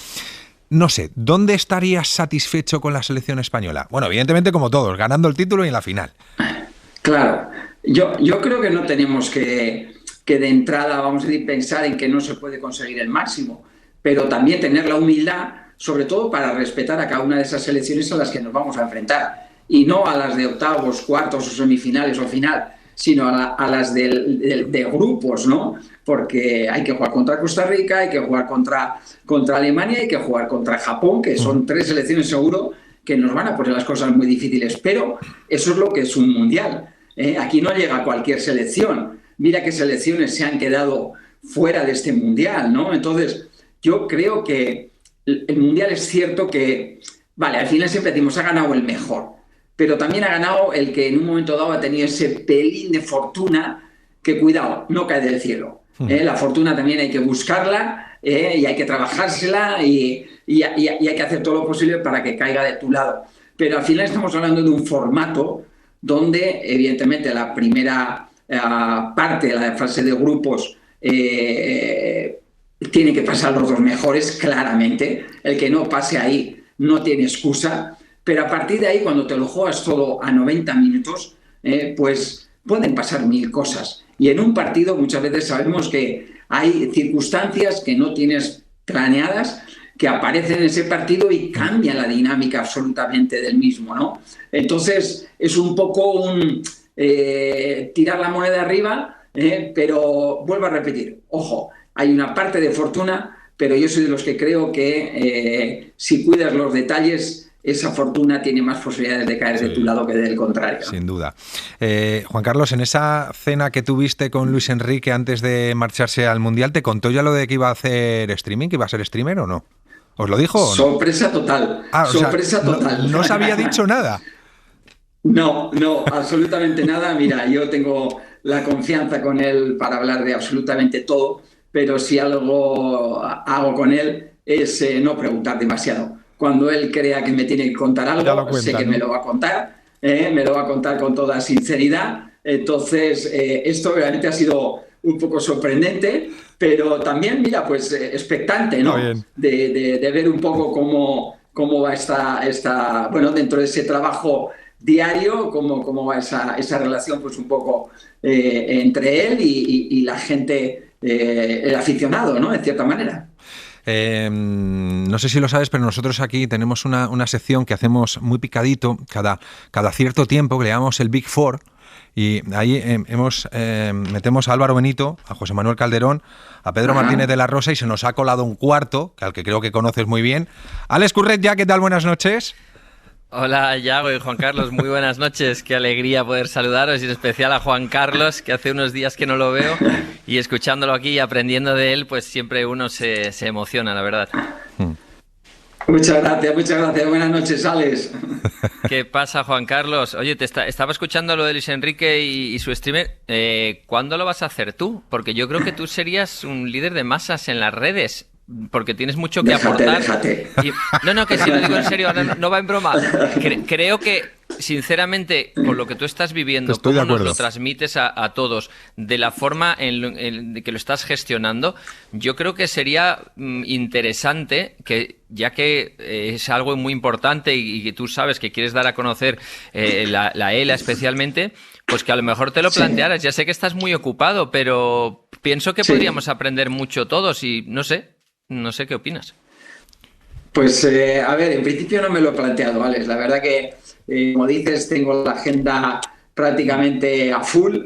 No sé, ¿dónde estarías satisfecho con la selección española? Bueno, evidentemente como todos, ganando el título y en la final. Claro, yo creo que no tenemos que de entrada, vamos a decir, pensar en que no se puede conseguir el máximo, pero también tener la humildad, sobre todo para respetar a cada una de esas selecciones a las que nos vamos a enfrentar, y no a las de octavos, cuartos o semifinales o final, sino a las de grupos, ¿no? Porque hay que jugar contra Costa Rica, hay que jugar contra Alemania, hay que jugar contra Japón, que son 3 selecciones seguro que nos van a poner las cosas muy difíciles, pero eso es lo que es un mundial. Aquí no llega cualquier selección. Mira qué selecciones se han quedado fuera de este mundial, ¿no? Entonces, yo creo que el mundial es cierto que, vale, al final siempre decimos, ha ganado el mejor, pero también ha ganado el que en un momento dado ha tenido ese pelín de fortuna que, cuidado, no cae del cielo. La fortuna también hay que buscarla y hay que trabajársela y hay que hacer todo lo posible para que caiga de tu lado. Pero al final estamos hablando de un formato donde, evidentemente, la primera parte de la fase de grupos tiene que pasar los 2 mejores, claramente. El que no pase ahí no tiene excusa. Pero a partir de ahí, cuando te lo juegas todo a 90 minutos, pues pueden pasar 1000 cosas. Y en un partido muchas veces sabemos que hay circunstancias que no tienes planeadas, que aparecen en ese partido y cambian la dinámica absolutamente del mismo, ¿no? Entonces es un poco tirar la moneda arriba, pero vuelvo a repetir, ojo, hay una parte de fortuna, pero yo soy de los que creo que si cuidas los detalles, esa fortuna tiene más posibilidades de caer de tu lado que del contrario. Sin duda. Juan Carlos, en esa cena que tuviste con Luis Enrique antes de marcharse al Mundial, ¿te contó ya lo de que iba a hacer streaming, que iba a ser streamer o no? ¿Os lo dijo o no? Sorpresa total. Sorpresa total. No os había dicho nada. No, absolutamente nada. Mira, yo tengo la confianza con él para hablar de absolutamente todo, pero si algo hago con él es no preguntar demasiado. Cuando él crea que me tiene que contar algo, sé que me lo va a contar, me lo va a contar con toda sinceridad. Entonces, esto realmente ha sido un poco sorprendente, pero también, mira, pues expectante, ¿no? De ver un poco cómo va esta bueno, dentro de ese trabajo diario, cómo va esa relación, pues un poco entre él y la gente, el aficionado, ¿no? En cierta manera. No sé si lo sabes, pero nosotros aquí tenemos una sección que hacemos muy picadito cada cierto tiempo, que le llamamos el Big Four, y ahí metemos a Álvaro Benito, a José Manuel Calderón, a Pedro Martínez de la Rosa, y se nos ha colado un cuarto, al que creo que conoces muy bien. Alex Curret, ya, ¿qué tal? Buenas noches. Hola, Yago y Juan Carlos, muy buenas noches. Qué alegría poder saludaros, y en especial a Juan Carlos, que hace unos días que no lo veo, y escuchándolo aquí y aprendiendo de él, pues siempre uno se emociona, la verdad. Muchas gracias. Buenas noches, Alex. ¿Qué pasa, Juan Carlos? Oye, estaba escuchando lo de Luis Enrique y su streamer. ¿Cuándo lo vas a hacer tú? Porque yo creo que tú serías un líder de masas en las redes, porque tienes mucho que aportar. Déjate. No, que si lo digo en serio, no va en broma. Creo que, sinceramente, con lo que tú estás viviendo, cómo nos lo transmites a todos, de la forma en que lo estás gestionando, yo creo que sería interesante que, ya que es algo muy importante y que tú sabes que quieres dar a conocer la ELA especialmente, pues que a lo mejor te lo plantearas. Ya sé que estás muy ocupado, pero pienso que podríamos aprender mucho todos y no sé qué opinas. Pues a ver, en principio no me lo he planteado, Alex. La verdad que, como dices, tengo la agenda prácticamente a full,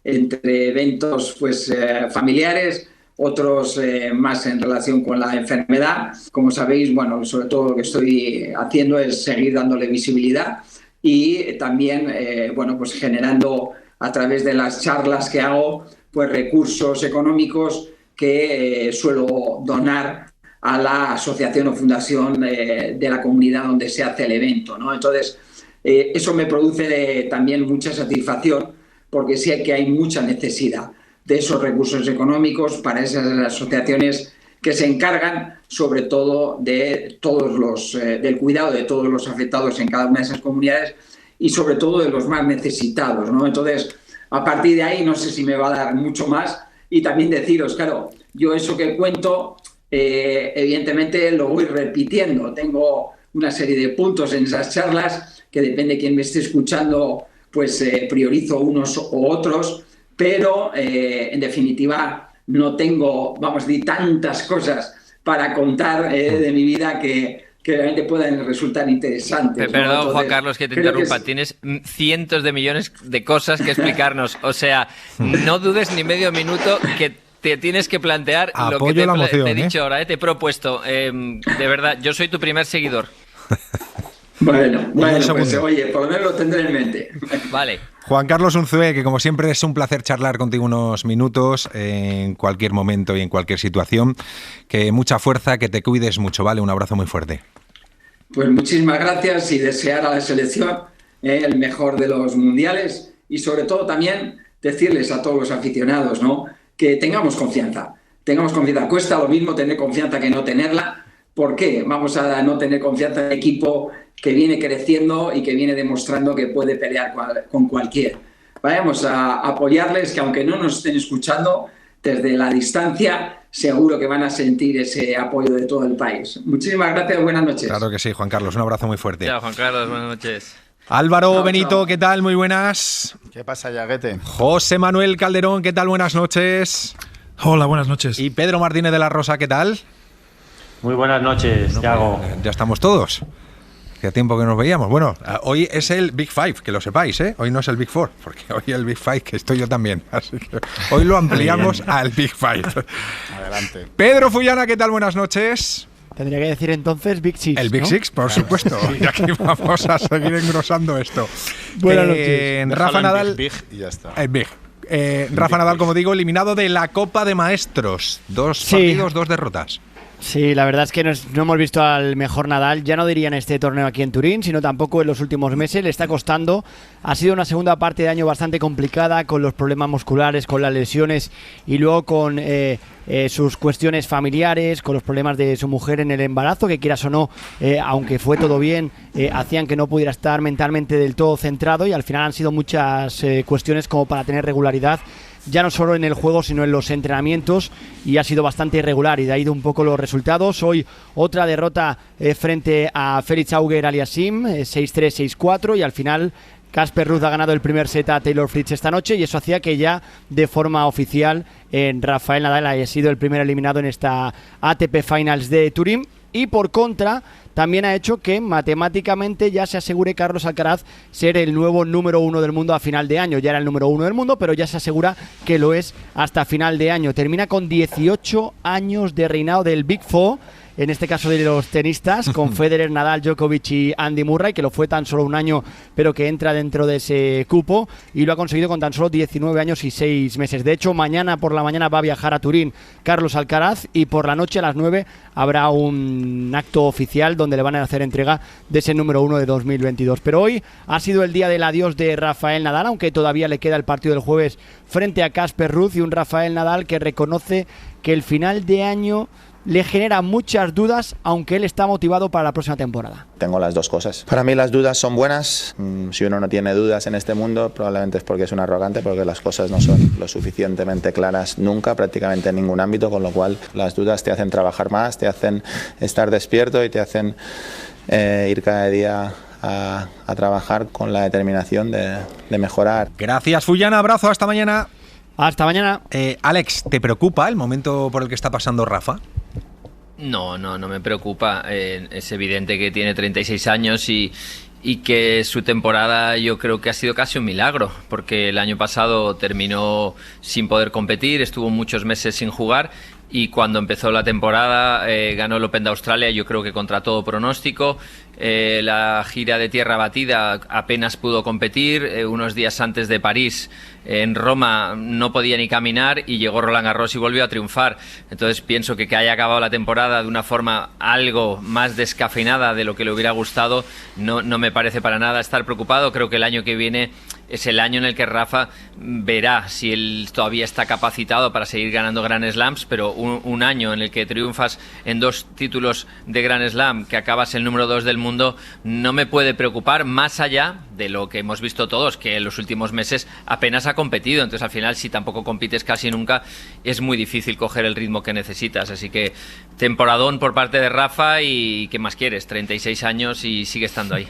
entre eventos pues familiares, otros más en relación con la enfermedad. Como sabéis, bueno, sobre todo lo que estoy haciendo es seguir dándole visibilidad y también, bueno, pues generando a través de las charlas que hago, pues recursos económicos que suelo donar a la asociación o fundación de la comunidad donde se hace el evento, ¿no? Entonces, eso me produce también mucha satisfacción porque sé que hay mucha necesidad de esos recursos económicos para esas asociaciones que se encargan sobre todo de del cuidado de todos los afectados en cada una de esas comunidades y sobre todo de los más necesitados, ¿no? Entonces, a partir de ahí no sé si me va a dar mucho más y también deciros, claro, yo eso que cuento evidentemente lo voy repitiendo. Tengo una serie de puntos en esas charlas que depende de quién me esté escuchando, pues priorizo unos u otros, pero en definitiva no tengo, vamos a decir, tantas cosas para contar de mi vida que realmente puedan resultar interesantes. Perdón, ¿no? Entonces, Juan Carlos, que te interrumpa. Tienes cientos de millones de cosas que explicarnos. O sea, no dudes ni medio minuto que te tienes que plantear lo que te he dicho ahora. Te he propuesto. De verdad, yo soy tu primer seguidor. Bueno, pues oye, por lo menos lo tendré en mente. Vale. Juan Carlos Unzué, que como siempre es un placer charlar contigo unos minutos en cualquier momento y en cualquier situación. Que mucha fuerza, que te cuides mucho, ¿vale? Un abrazo muy fuerte. Pues muchísimas gracias y desear a la selección el mejor de los mundiales y sobre todo también decirles a todos los aficionados, ¿no?, que tengamos confianza. Cuesta lo mismo tener confianza que no tenerla. ¿Por qué vamos a no tener confianza en el equipo que viene creciendo y que viene demostrando que puede pelear con cualquiera? Vayamos a apoyarles, que aunque no nos estén escuchando, desde la distancia seguro que van a sentir ese apoyo de todo el país. Muchísimas gracias, buenas noches. Claro que sí, Juan Carlos, un abrazo muy fuerte. Chao, Juan Carlos, buenas noches. Álvaro Benito, ¿qué tal? Muy buenas. ¿Qué pasa, Yaguete? José Manuel Calderón, ¿qué tal? Buenas noches. Hola, buenas noches. Y Pedro Martínez de la Rosa, ¿qué tal? Muy buenas noches, Yago. Ya estamos todos. Hacía tiempo que nos veíamos. Bueno, hoy es el Big Five, que lo sepáis, ¿eh? Hoy no es el Big Four, porque hoy el Big Five, que estoy yo también. Así que hoy lo ampliamos al Big Five. Adelante. Pedro Fullana, ¿qué tal? Buenas noches. Tendría que decir entonces Big Six. El Big ¿no? Six, por supuesto. Sí. Y aquí vamos a seguir engrosando esto. Buenas noches. Rafa Nadal. Big y ya está. El Big. Rafa Nadal, como digo, eliminado de la Copa de Maestros. 2 partidos, 2 derrotas. Sí, la verdad es que no hemos visto al mejor Nadal, ya no diría en este torneo aquí en Turín, sino tampoco en los últimos meses, le está costando. Ha sido una segunda parte de año bastante complicada con los problemas musculares, con las lesiones y luego con sus cuestiones familiares, con los problemas de su mujer en el embarazo, que quieras o no, aunque fue todo bien, hacían que no pudiera estar mentalmente del todo centrado y al final han sido muchas cuestiones como para tener regularidad. Ya no solo en el juego, sino en los entrenamientos, y ha sido bastante irregular, y de ahí de un poco los resultados. Hoy otra derrota frente a Félix Auger-Aliassime, 6-3, 6-4, y al final Casper Ruud ha ganado el primer set a Taylor Fritz esta noche, y eso hacía que ya de forma oficial Rafael Nadal haya sido el primer eliminado en esta ATP Finals de Turín. Y por contra, también ha hecho que matemáticamente ya se asegure Carlos Alcaraz ser el nuevo número 1 del mundo a final de año. Ya era el número 1 del mundo, pero ya se asegura que lo es hasta final de año. Termina con 18 años de reinado del Big Four, en este caso de los tenistas, con Federer, Nadal, Djokovic y Andy Murray, que lo fue tan solo un año, pero que entra dentro de ese cupo, y lo ha conseguido con tan solo 19 años y 6 meses. De hecho, mañana por la mañana va a viajar a Turín Carlos Alcaraz, y por la noche a las 9 habrá un acto oficial donde le van a hacer entrega de ese número 1 de 2022. Pero hoy ha sido el día del adiós de Rafael Nadal, aunque todavía le queda el partido del jueves frente a Casper Ruud, y un Rafael Nadal que reconoce que el final de año le genera muchas dudas, aunque él está motivado para la próxima temporada. Tengo las dos cosas. Para mí las dudas son buenas. Si uno no tiene dudas en este mundo, probablemente es porque es un arrogante, porque las cosas no son lo suficientemente claras nunca, prácticamente en ningún ámbito, con lo cual las dudas te hacen trabajar más, te hacen estar despierto y te hacen ir cada día a trabajar con la determinación de mejorar. Gracias, Fullana. Abrazo, hasta mañana. Hasta mañana. Alex, ¿te preocupa el momento por el que está pasando Rafa? No me preocupa. Es evidente que tiene 36 años y que su temporada yo creo que ha sido casi un milagro, porque el año pasado terminó sin poder competir, estuvo muchos meses sin jugar y cuando empezó la temporada ganó el Open de Australia, yo creo que contra todo pronóstico. La gira de tierra batida apenas pudo competir, unos días antes de París en Roma no podía ni caminar y llegó Roland Garros y volvió a triunfar. Entonces pienso que haya acabado la temporada de una forma algo más descafeinada de lo que le hubiera gustado no me parece para nada estar preocupado. Creo que el año que viene es el año en el que Rafa verá si él todavía está capacitado para seguir ganando Grand Slams, pero un año en el que triunfas en 2 títulos de Grand Slam, que acabas el número 2 del mundo, no me puede preocupar, más allá de lo que hemos visto todos, que en los últimos meses apenas ha competido. Entonces al final, si tampoco compites casi nunca, es muy difícil coger el ritmo que necesitas. Así que temporadón por parte de Rafa y ¿qué más quieres? 36 años y sigue estando ahí.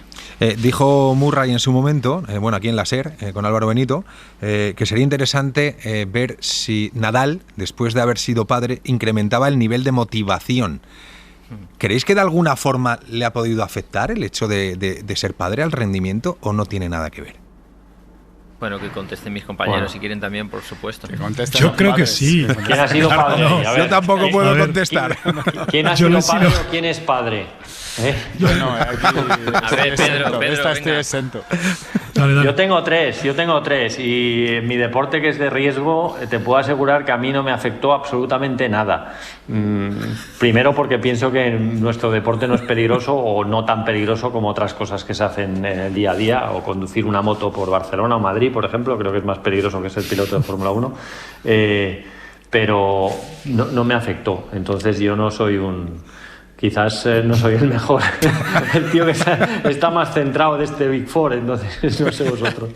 Dijo Murray en su momento, aquí en la SER, con Álvaro Benito, que sería interesante ver si Nadal, después de haber sido padre, incrementaba el nivel de motivación. ¿Creéis que de alguna forma le ha podido afectar el hecho de ser padre al rendimiento o no tiene nada que ver? Bueno, que contesten mis compañeros si quieren también, por supuesto. Yo creo que sí. ¿Quién ha sido padre? No, yo tampoco puedo contestar. ¿Quién ha sido padre o quién es padre? A ver, Pedro, estoy exento. Dale. Yo tengo tres y mi deporte, que es de riesgo, te puedo asegurar que a mí no me afectó absolutamente nada. Primero porque pienso que nuestro deporte no es peligroso o no tan peligroso como otras cosas que se hacen día a día, o conducir una moto por Barcelona o Madrid, por ejemplo, creo que es más peligroso que ser piloto de Fórmula 1, pero no me afectó. Entonces yo no soy quizás no soy el mejor, el tío que está más centrado de este Big Four, entonces no sé vosotros.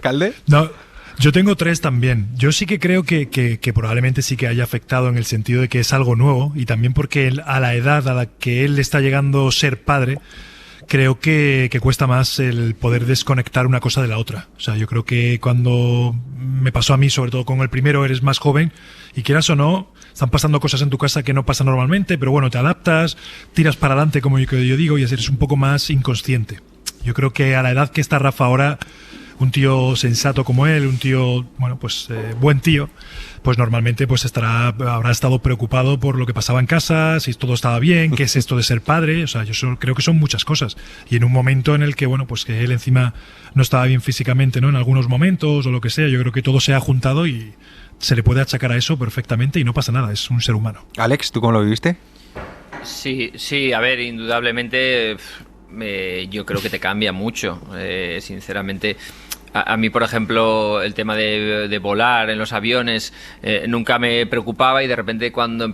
¿Calde? No, yo tengo 3 también. Yo sí que creo que probablemente sí que haya afectado, en el sentido de que es algo nuevo, y también porque a la edad a la que él está llegando a ser padre, creo que cuesta más el poder desconectar una cosa de la otra. O sea, yo creo que cuando me pasó a mí, sobre todo con el primero, eres más joven y quieras o no, están pasando cosas en tu casa que no pasan normalmente, pero bueno, te adaptas, tiras para adelante, como yo digo, y eres un poco más inconsciente. Yo creo que a la edad que está Rafa ahora, un tío sensato como él, un tío, buen tío, pues normalmente habrá estado preocupado por lo que pasaba en casa, si todo estaba bien, qué es esto de ser padre. O sea, yo creo que son muchas cosas. Y en un momento en el que, que él encima no estaba bien físicamente, ¿no? En algunos momentos o lo que sea, yo creo que todo se ha juntado y se le puede achacar a eso perfectamente y no pasa nada, es un ser humano. Alex, ¿tú cómo lo viviste? Sí, a ver, indudablemente yo creo que te cambia mucho, sinceramente. A mí, por ejemplo, el tema de volar en los aviones nunca me preocupaba, y de repente cuando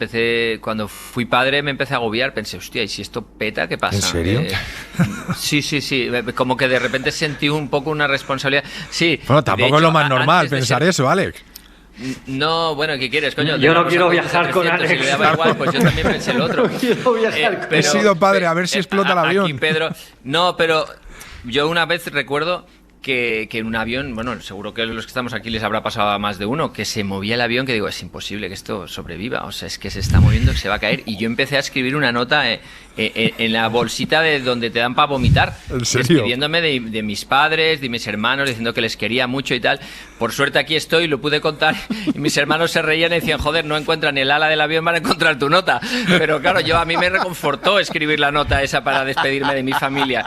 fui padre me empecé a agobiar. Pensé, hostia, ¿y si esto peta, qué pasa? ¿En serio? Sí, como que de repente sentí un poco una responsabilidad. Sí. Bueno, tampoco es lo más normal pensar eso, Alex. No, bueno, ¿qué quieres, coño? Yo no quiero viajar con Alex. Si le daba igual, pues yo también pensé el otro. No quiero viajar con He sido padre, a ver si explota el avión. Aquí, Pedro. No, pero yo una vez recuerdo que en un avión, bueno, seguro que los que estamos aquí les habrá pasado a más de uno, que se movía el avión, que digo, es imposible que esto sobreviva, o sea, es que se está moviendo, que se va a caer, y yo empecé a escribir una nota en la bolsita de donde te dan para vomitar, ¿En serio? despidiéndome de mis padres, de mis hermanos, diciendo que les quería mucho y tal. Por suerte aquí estoy, lo pude contar, y mis hermanos se reían y decían, joder, no encuentran el ala del avión, van a encontrar tu nota. Pero claro, a mí me reconfortó escribir la nota esa para despedirme de mi familia.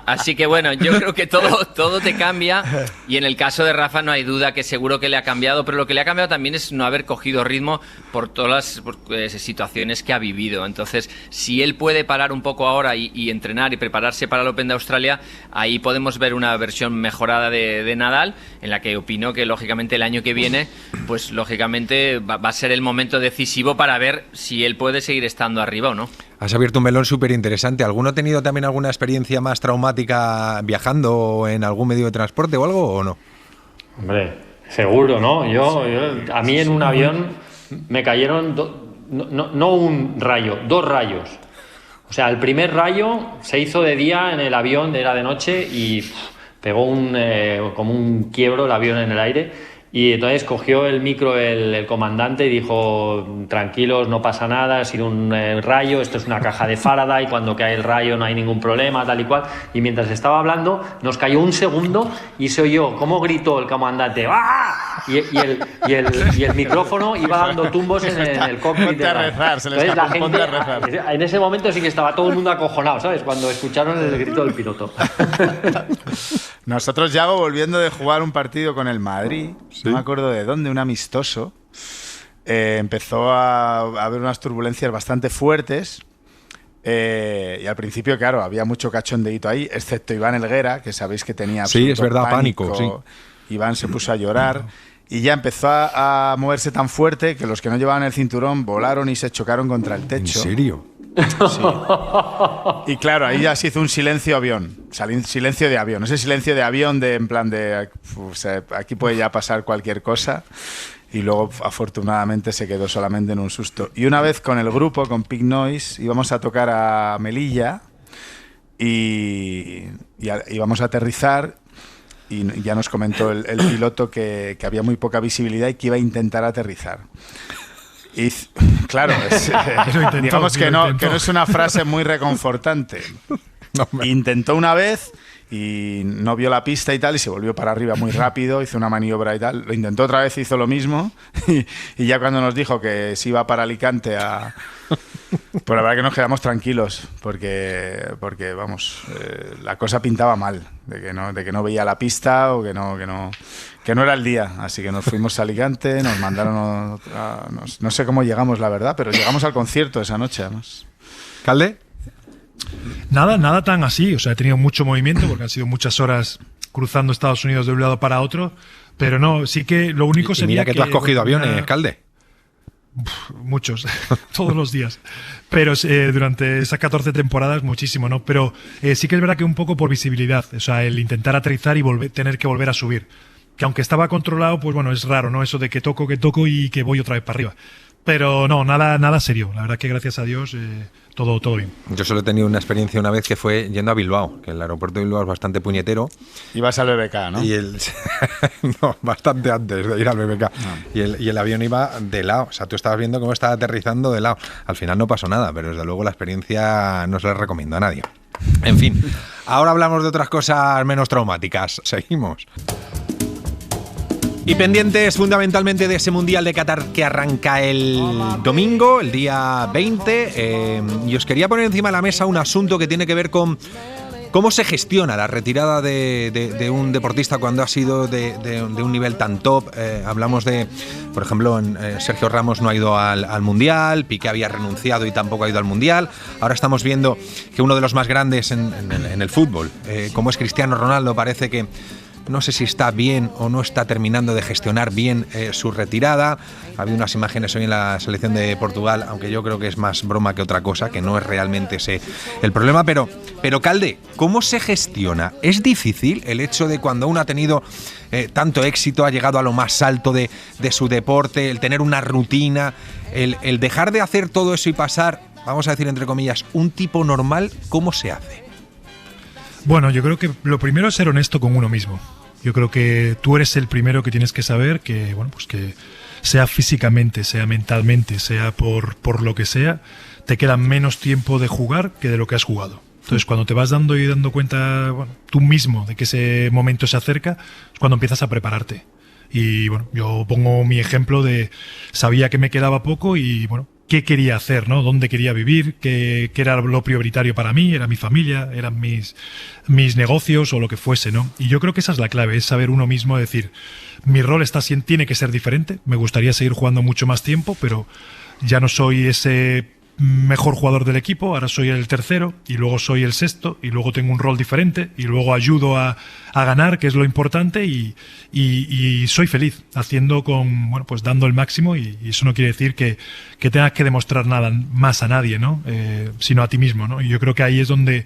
Así que bueno, yo creo que todo te cambia, y en el caso de Rafa no hay duda que seguro que le ha cambiado, pero lo que le ha cambiado también es no haber cogido ritmo por todas las situaciones que ha vivido. Entonces, si él puede parar un poco ahora y entrenar y prepararse para el Open de Australia, ahí podemos ver una versión mejorada de Nadal, en la que opino que lógicamente el año que viene, pues lógicamente va a ser el momento decisivo para ver si él puede seguir estando arriba o no. Has abierto un melón súper interesante. ¿Alguno ha tenido también alguna experiencia más traumática viajando en algún medio de transporte o algo, o no? Hombre, seguro, ¿no? A mí en un avión me cayeron no un rayo, 2 rayos. O sea, el primer rayo se hizo de día en el avión, era de noche, y pegó como un quiebro el avión en el aire. Y entonces cogió el micro el comandante y dijo: tranquilos, no pasa nada, ha sido un rayo, esto es una caja de Faraday, cuando cae el rayo no hay ningún problema, tal y cual. Y mientras estaba hablando, nos cayó un segundo y se oyó cómo gritó el comandante: ¡ah! Y el micrófono iba dando tumbos en el cockpit. Ponte a rezar, se le escapó, ponte a rezar. En ese momento sí que estaba todo el mundo acojonado, ¿sabes? Cuando escucharon el grito del piloto. Nosotros, Yago, volviendo de jugar un partido con el Madrid, no me acuerdo de dónde, un amistoso, empezó a haber unas turbulencias bastante fuertes. Y al principio, claro, había mucho cachondeíto ahí, excepto Iván Helguera, que sabéis que tenía sí, es verdad, pánico. Sí. Iván se puso a llorar y ya empezó a moverse tan fuerte que los que no llevaban el cinturón volaron y se chocaron contra el techo. ¿En serio? Sí. Y claro, ahí ya se hizo un silencio avión. Silencio de avión. Ese silencio de avión en plan de... O sea, aquí puede ya pasar cualquier cosa. Y luego, afortunadamente, se quedó solamente en un susto. Y una vez con el grupo, con Pig Noise, íbamos a tocar a Melilla y íbamos a aterrizar. Y ya nos comentó el piloto que había muy poca visibilidad y que iba a intentar aterrizar. Y claro, digamos que no es una frase muy reconfortante. Intentó una vez y no vio la pista y tal, y se volvió para arriba muy rápido, hizo una maniobra y tal. Lo intentó otra vez, hizo lo mismo, y ya cuando nos dijo que se iba para Alicante pues la verdad que nos quedamos tranquilos, porque vamos, la cosa pintaba mal, de que no veía la pista o que no era el día. Así que nos fuimos a Alicante, nos mandaron no sé cómo llegamos, la verdad, pero llegamos al concierto esa noche, además. ¿Calde? Nada tan así. O sea, he tenido mucho movimiento porque han sido muchas horas cruzando Estados Unidos de un lado para otro. Pero no, sí que lo único sería mira que tú has cogido aviones, Calde. Muchos, todos los días. Pero durante esas 14 temporadas, muchísimo, ¿no? Pero sí que es verdad que un poco por visibilidad. O sea, el intentar aterrizar y tener que volver a subir. Que aunque estaba controlado, pues bueno, es raro, ¿no? Eso de que toco y que voy otra vez para arriba. Pero no, nada serio. La verdad que gracias a Dios todo bien. Yo solo he tenido una experiencia una vez que fue yendo a Bilbao, que el aeropuerto de Bilbao es bastante puñetero. Ibas al BBK, ¿no? No, bastante antes de ir al BBK. No. Y el avión iba de lado. O sea, tú estabas viendo cómo estaba aterrizando de lado. Al final no pasó nada, pero desde luego la experiencia no se la recomiendo a nadie. En fin, ahora hablamos de otras cosas menos traumáticas. Seguimos. Y pendientes fundamentalmente de ese Mundial de Qatar que arranca el domingo, el día 20. Y os quería poner encima de la mesa un asunto que tiene que ver con cómo se gestiona la retirada de un deportista cuando ha sido de un nivel tan top. Hablamos de, por ejemplo, Sergio Ramos no ha ido al Mundial, Piqué había renunciado y tampoco ha ido al Mundial. Ahora estamos viendo que uno de los más grandes en el fútbol, como es Cristiano Ronaldo, parece que no sé si está bien o no está terminando de gestionar bien su retirada. Había unas imágenes hoy en la selección de Portugal, aunque yo creo que es más broma que otra cosa, que no es realmente ese el problema. Pero Calde, ¿cómo se gestiona? ¿Es difícil el hecho de cuando uno ha tenido tanto éxito, ha llegado a lo más alto de su deporte, el tener una rutina, el dejar de hacer todo eso y pasar, vamos a decir entre comillas, un tipo normal? ¿Cómo se hace? Bueno, yo creo que lo primero es ser honesto con uno mismo. Yo creo que tú eres el primero que tienes que saber que, bueno, pues que sea físicamente, sea mentalmente, sea por lo que sea, te queda menos tiempo de jugar que de lo que has jugado. Entonces, cuando te vas dando cuenta, bueno, tú mismo de que ese momento se acerca, es cuando empiezas a prepararte. Y bueno, yo pongo mi ejemplo de sabía que me quedaba poco y bueno, qué quería hacer, ¿no? Dónde quería vivir, qué era lo prioritario para mí, era mi familia, eran mis negocios o lo que fuese, ¿no? Y yo creo que esa es la clave, es saber uno mismo decir, mi rol tiene que ser diferente, me gustaría seguir jugando mucho más tiempo, pero ya no soy ese mejor jugador del equipo, ahora soy el tercero y luego soy el sexto y luego tengo un rol diferente y luego ayudo a ganar, que es lo importante, y soy feliz haciendo pues dando el máximo, y eso no quiere decir que tengas que demostrar nada más a nadie, ¿no? Sino a ti mismo, ¿no? Y yo creo que ahí es donde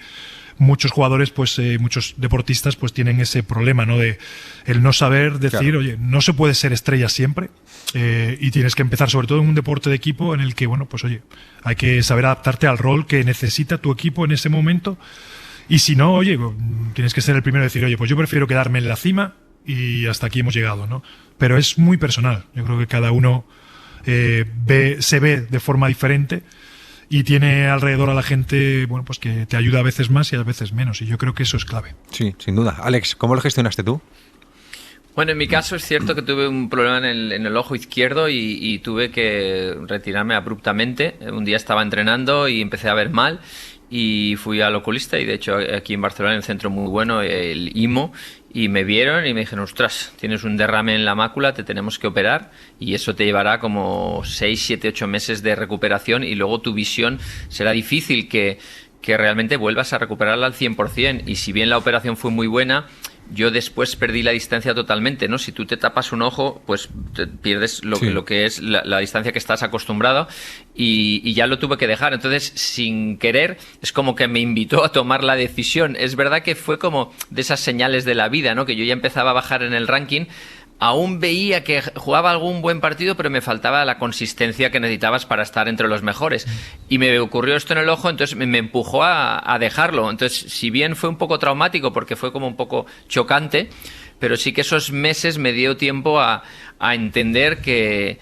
muchos jugadores, muchos deportistas, pues tienen ese problema, ¿no? De el no saber decir, claro, oye, no se puede ser estrella siempre, y tienes que empezar, sobre todo en un deporte de equipo en el que, bueno, pues oye, hay que saber adaptarte al rol que necesita tu equipo en ese momento. Y si no, oye, tienes que ser el primero a decir, oye, pues yo prefiero quedarme en la cima y hasta aquí hemos llegado, ¿no? Pero es muy personal. Yo creo que cada uno se ve de forma diferente y tiene alrededor a la gente, bueno, pues que te ayuda a veces más y a veces menos, y yo creo que eso es clave. Sí, sin duda. Alex, ¿cómo lo gestionaste tú? Bueno, en mi caso es cierto que tuve un problema en el ojo izquierdo y tuve que retirarme abruptamente. Un día estaba entrenando y empecé a ver mal y fui al oculista, y de hecho aquí en Barcelona hay un centro muy bueno, el IMO, y me vieron y me dijeron: ostras, tienes un derrame en la mácula, te tenemos que operar y eso te llevará como 6, 7, 8 meses de recuperación, y luego tu visión será difícil que realmente vuelvas a recuperarla al 100%. Y si bien la operación fue muy buena, yo después perdí la distancia totalmente, ¿no? Si tú te tapas un ojo, pues te pierdes lo que es la distancia que estás acostumbrado, y ya lo tuve que dejar. Entonces, sin querer, es como que me invitó a tomar la decisión. Es verdad que fue como de esas señales de la vida, ¿no? Que yo ya empezaba a bajar en el ranking. Aún veía que jugaba algún buen partido, pero me faltaba la consistencia que necesitabas para estar entre los mejores. Y me ocurrió esto en el ojo, entonces me empujó a dejarlo. Entonces, si bien fue un poco traumático porque fue como un poco chocante, pero sí que esos meses me dio tiempo a entender que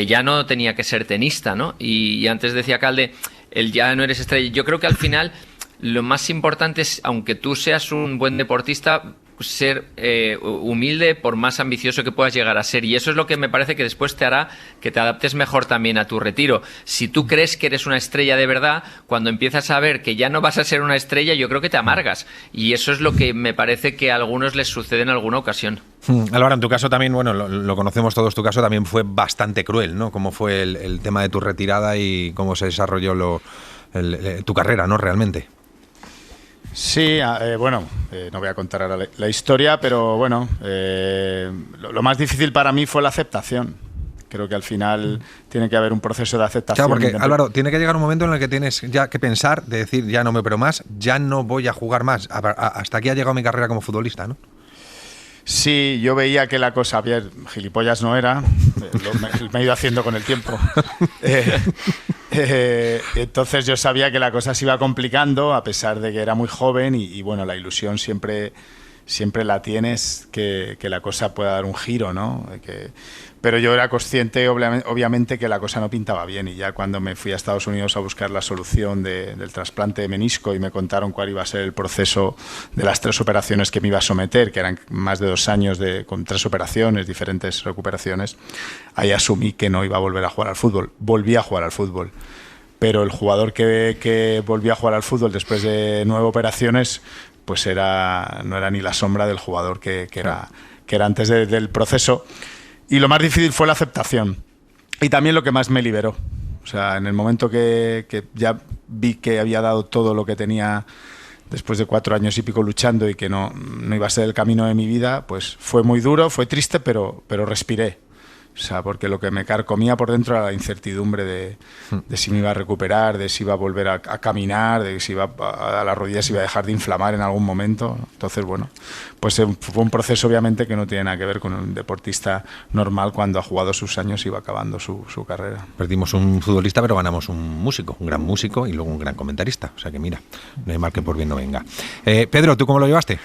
ya no tenía que ser tenista, ¿no? Y antes decía Calde, el ya no eres estrella. Yo creo que al final lo más importante es, aunque tú seas un buen deportista, ser humilde por más ambicioso que puedas llegar a ser, y eso es lo que me parece que después te hará que te adaptes mejor también a tu retiro. Si tú crees que eres una estrella de verdad, cuando empiezas a ver que ya no vas a ser una estrella, yo creo que te amargas, y eso es lo que me parece que a algunos les sucede en alguna ocasión. Álvaro, en tu caso también, bueno, lo conocemos todos, tu caso también fue bastante cruel, ¿no? Cómo fue el tema de tu retirada y cómo se desarrolló tu carrera, ¿no? Realmente. Sí, bueno, no voy a contar ahora la historia, pero bueno, lo más difícil para mí fue la aceptación. Creo que al final tiene que haber un proceso de aceptación. Claro, porque Álvaro, tiene que llegar un momento en el que tienes ya que pensar, de decir, ya no me opero más, ya no voy a jugar más. Hasta aquí ha llegado mi carrera como futbolista, ¿no? Sí, yo veía que la cosa, bien, gilipollas no era, me he ido haciendo con el tiempo. Entonces yo sabía que la cosa se iba complicando, a pesar de que era muy joven, y bueno, la ilusión siempre la tienes, que la cosa pueda dar un giro, ¿no? Pero yo era consciente, obviamente, que la cosa no pintaba bien, y ya cuando me fui a Estados Unidos a buscar la solución del trasplante de menisco y me contaron cuál iba a ser el proceso de las 3 operaciones que me iba a someter, que eran más de 2 años con 3 operaciones, diferentes recuperaciones, ahí asumí que no iba a volver a jugar al fútbol. Volví a jugar al fútbol, pero el jugador que volvió a jugar al fútbol después de 9 operaciones, pues no era ni la sombra del jugador que era antes del proceso. Y lo más difícil fue la aceptación, y también lo que más me liberó. O sea, en el momento que ya vi que había dado todo lo que tenía después de 4 años y pico luchando, y que no iba a ser el camino de mi vida, pues fue muy duro, fue triste, pero respiré. O sea, porque lo que me carcomía por dentro era la incertidumbre de si me iba a recuperar, de si iba a volver a caminar, de si iba a las rodillas iba a dejar de inflamar en algún momento. Entonces, bueno, pues fue un proceso obviamente que no tiene nada que ver con un deportista normal cuando ha jugado sus años y va acabando su carrera. Perdimos un futbolista, pero ganamos un músico, un gran músico y luego un gran comentarista. O sea que mira, no hay mal que por bien no venga. Pedro, ¿tú cómo lo llevaste?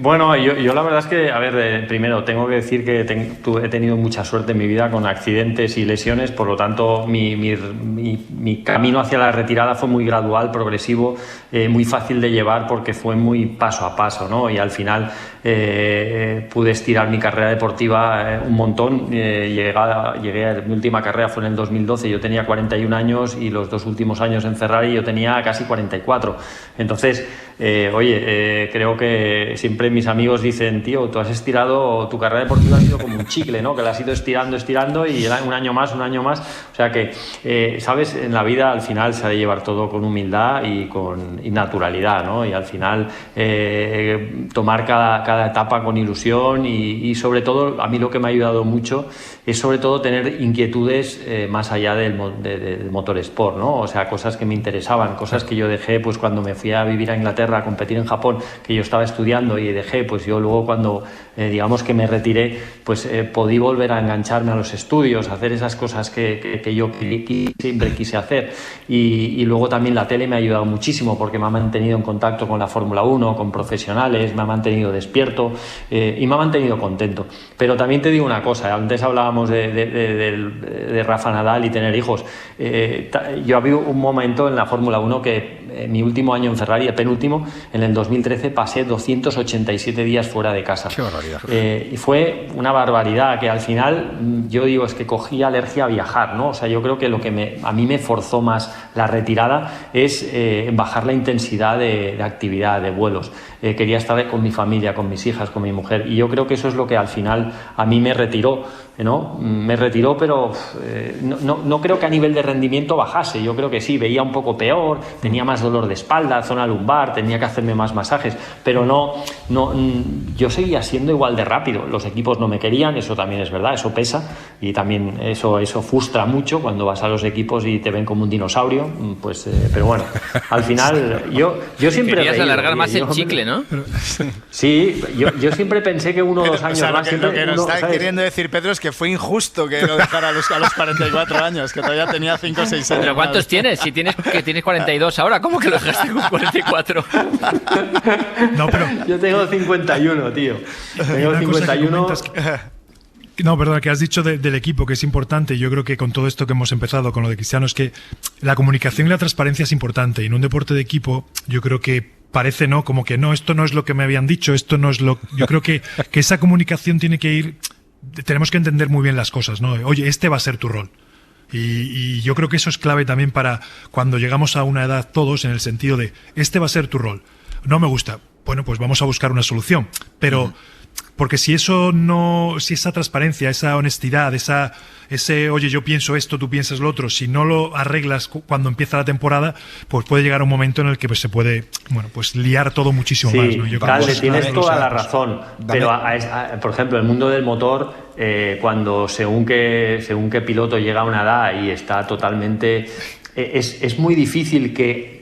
Bueno, yo la verdad es que, a ver, primero tengo que decir que he tenido mucha suerte en mi vida con accidentes y lesiones, por lo tanto mi camino hacia la retirada fue muy gradual, progresivo, muy fácil de llevar porque fue muy paso a paso, ¿no? Y al final pude estirar mi carrera deportiva un montón. Mi última carrera fue en el 2012, yo tenía 41 años y los 2 últimos años en Ferrari yo tenía casi 44. Entonces, creo que siempre mis amigos dicen, tío, tú has estirado, tu carrera deportiva ha sido como un chicle, ¿no? Que la has ido estirando y un año más. O sea que, ¿sabes? En la vida al final se ha de llevar todo con humildad y con naturalidad, ¿no? Y al final tomar cada etapa con ilusión y sobre todo, a mí lo que me ha ayudado mucho es sobre todo tener inquietudes más allá del motorsport, ¿no? O sea, cosas que me interesaban, cosas que yo dejé pues cuando me fui a vivir a Inglaterra Inglaterra, a competir en Japón, que yo estaba estudiando y dejé, pues yo luego cuando digamos que me retiré, pues podí volver a engancharme a los estudios, a hacer esas cosas que yo siempre quise hacer. Y luego también la tele me ha ayudado muchísimo porque me ha mantenido en contacto con la Fórmula 1, con profesionales, me ha mantenido despierto y me ha mantenido contento. Pero también te digo una cosa, antes hablábamos de Rafa Nadal y tener hijos. Yo había un momento en la Fórmula 1 que mi último año en Ferrari, el penúltimo, en el 2013 pasé 287 días fuera de casa. Qué barbaridad. Y fue una barbaridad que al final yo digo es que cogí alergia a viajar, ¿no? O sea, yo creo que lo que a mí me forzó más la retirada es bajar la intensidad de actividad, de vuelos. Quería estar con mi familia, con mis hijas, con mi mujer, y yo creo que eso es lo que al final a mí me retiró, ¿no? Me retiró, pero no creo que a nivel de rendimiento bajase. Yo creo que sí, veía un poco peor, tenía más dolor de espalda, zona lumbar, tenía que hacerme más masajes, pero yo seguía siendo igual de rápido. Los equipos no me querían, eso también es verdad, eso pesa, y también eso frustra mucho cuando vas a los equipos y te ven como un dinosaurio, pues, pero bueno, al final yo siempre querías alargar más el chicle, ¿no? Sí, yo siempre pensé que 1 o 2 años más. Lo que nos está queriendo decir Pedro es que fue injusto que lo dejara a los 44 años, que todavía tenía 5 o 6 años. ¿Pero cuántos tienes? Si tienes 42 ahora, ¿cómo que lo dejaste con 44? No, pero yo tengo 51, tío. Tengo 51. No, perdón, que has dicho del equipo, que es importante. Yo creo que con todo esto que hemos empezado, con lo de Cristiano, es que la comunicación y la transparencia es importante. Y en un deporte de equipo, yo creo que parece, ¿no? Como que no, esto no es lo que me habían dicho, esto no es lo... Yo creo que esa comunicación tiene que ir... Tenemos que entender muy bien las cosas, ¿no? Oye, este va a ser tu rol. Y yo creo que eso es clave también para cuando llegamos a una edad todos, en el sentido de, este va a ser tu rol. No me gusta. Bueno, pues vamos a buscar una solución. Pero... Porque si esa transparencia, esa honestidad, ese oye, yo pienso esto, tú piensas lo otro, si no lo arreglas cuando empieza la temporada, pues puede llegar un momento en el que pues, se puede, bueno, pues liar todo muchísimo más, ¿no? Calde, tienes toda la razón. Pero, por ejemplo, el mundo del motor, cuando según qué piloto llega a una edad y está totalmente... es muy difícil que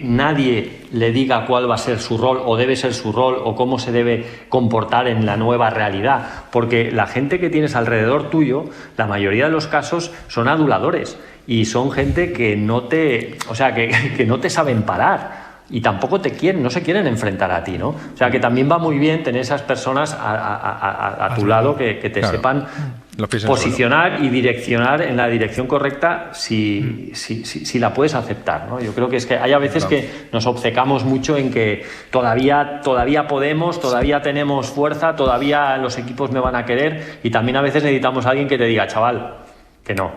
nadie le diga cuál va a ser su rol o debe ser su rol o cómo se debe comportar en la nueva realidad, porque la gente que tienes alrededor tuyo, la mayoría de los casos son aduladores y son gente que no te saben parar y tampoco no se quieren enfrentar a ti, ¿no? O sea que también va muy bien tener esas personas a tu lado que te sepan posicionar y direccionar en la dirección correcta si la puedes aceptar, ¿no? Yo creo que es que hay a veces que nos obcecamos mucho en que todavía podemos, todavía tenemos fuerza, todavía los equipos me van a querer, y también a veces necesitamos a alguien que te diga, chaval, que no.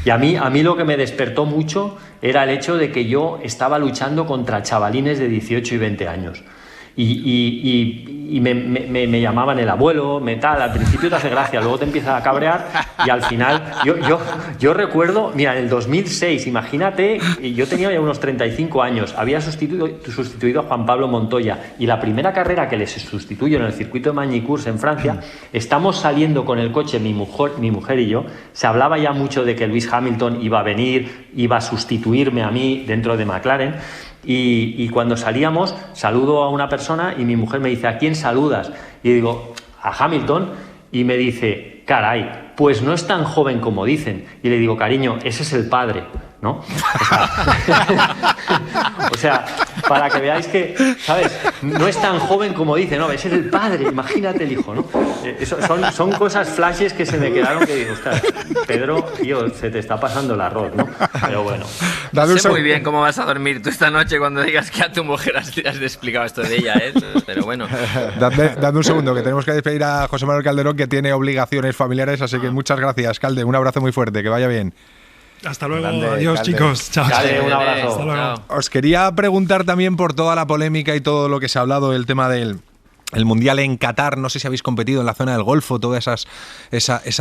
Y a mí lo que me despertó mucho era el hecho de que yo estaba luchando contra chavalines de 18 y 20 años. Y me llamaban el abuelo, al principio te hace gracia, luego te empieza a cabrear y al final, yo recuerdo, mira, en el 2006, imagínate, yo tenía ya unos 35 años, había sustituido a Juan Pablo Montoya, y la primera carrera que les sustituyo en el circuito de Magny-Cours en Francia, estamos saliendo con el coche, mi mujer y yo, se hablaba ya mucho de que Lewis Hamilton iba a venir, iba a sustituirme a mí dentro de McLaren. Y cuando salíamos, saludo a una persona y mi mujer me dice, ¿a quién saludas? Y digo, a Hamilton, y me dice, caray, pues no es tan joven como dicen. Y le digo, cariño, ese es el padre, ¿no? O sea, para que veáis que, ¿sabes? No es tan joven como dice, no, ese es el padre, imagínate el hijo, ¿no? Son cosas flashes que se me quedaron que digo, ostras, Pedro, tío, se te está pasando el arroz, ¿no? Pero bueno. Sé muy bien cómo vas a dormir tú esta noche cuando digas que a tu mujer has explicado esto de ella, ¿eh? Pero bueno. Dadme un segundo, que tenemos que despedir a José Manuel Calderón, que tiene obligaciones familiares, así que muchas gracias, Calde, un abrazo muy fuerte, que vaya bien. Hasta luego, adiós, chicos. Chao. Un abrazo. Hasta luego. Os quería preguntar también por toda la polémica y todo lo que se ha hablado del tema del Mundial en Qatar. No sé si habéis competido en la zona del Golfo, toda esa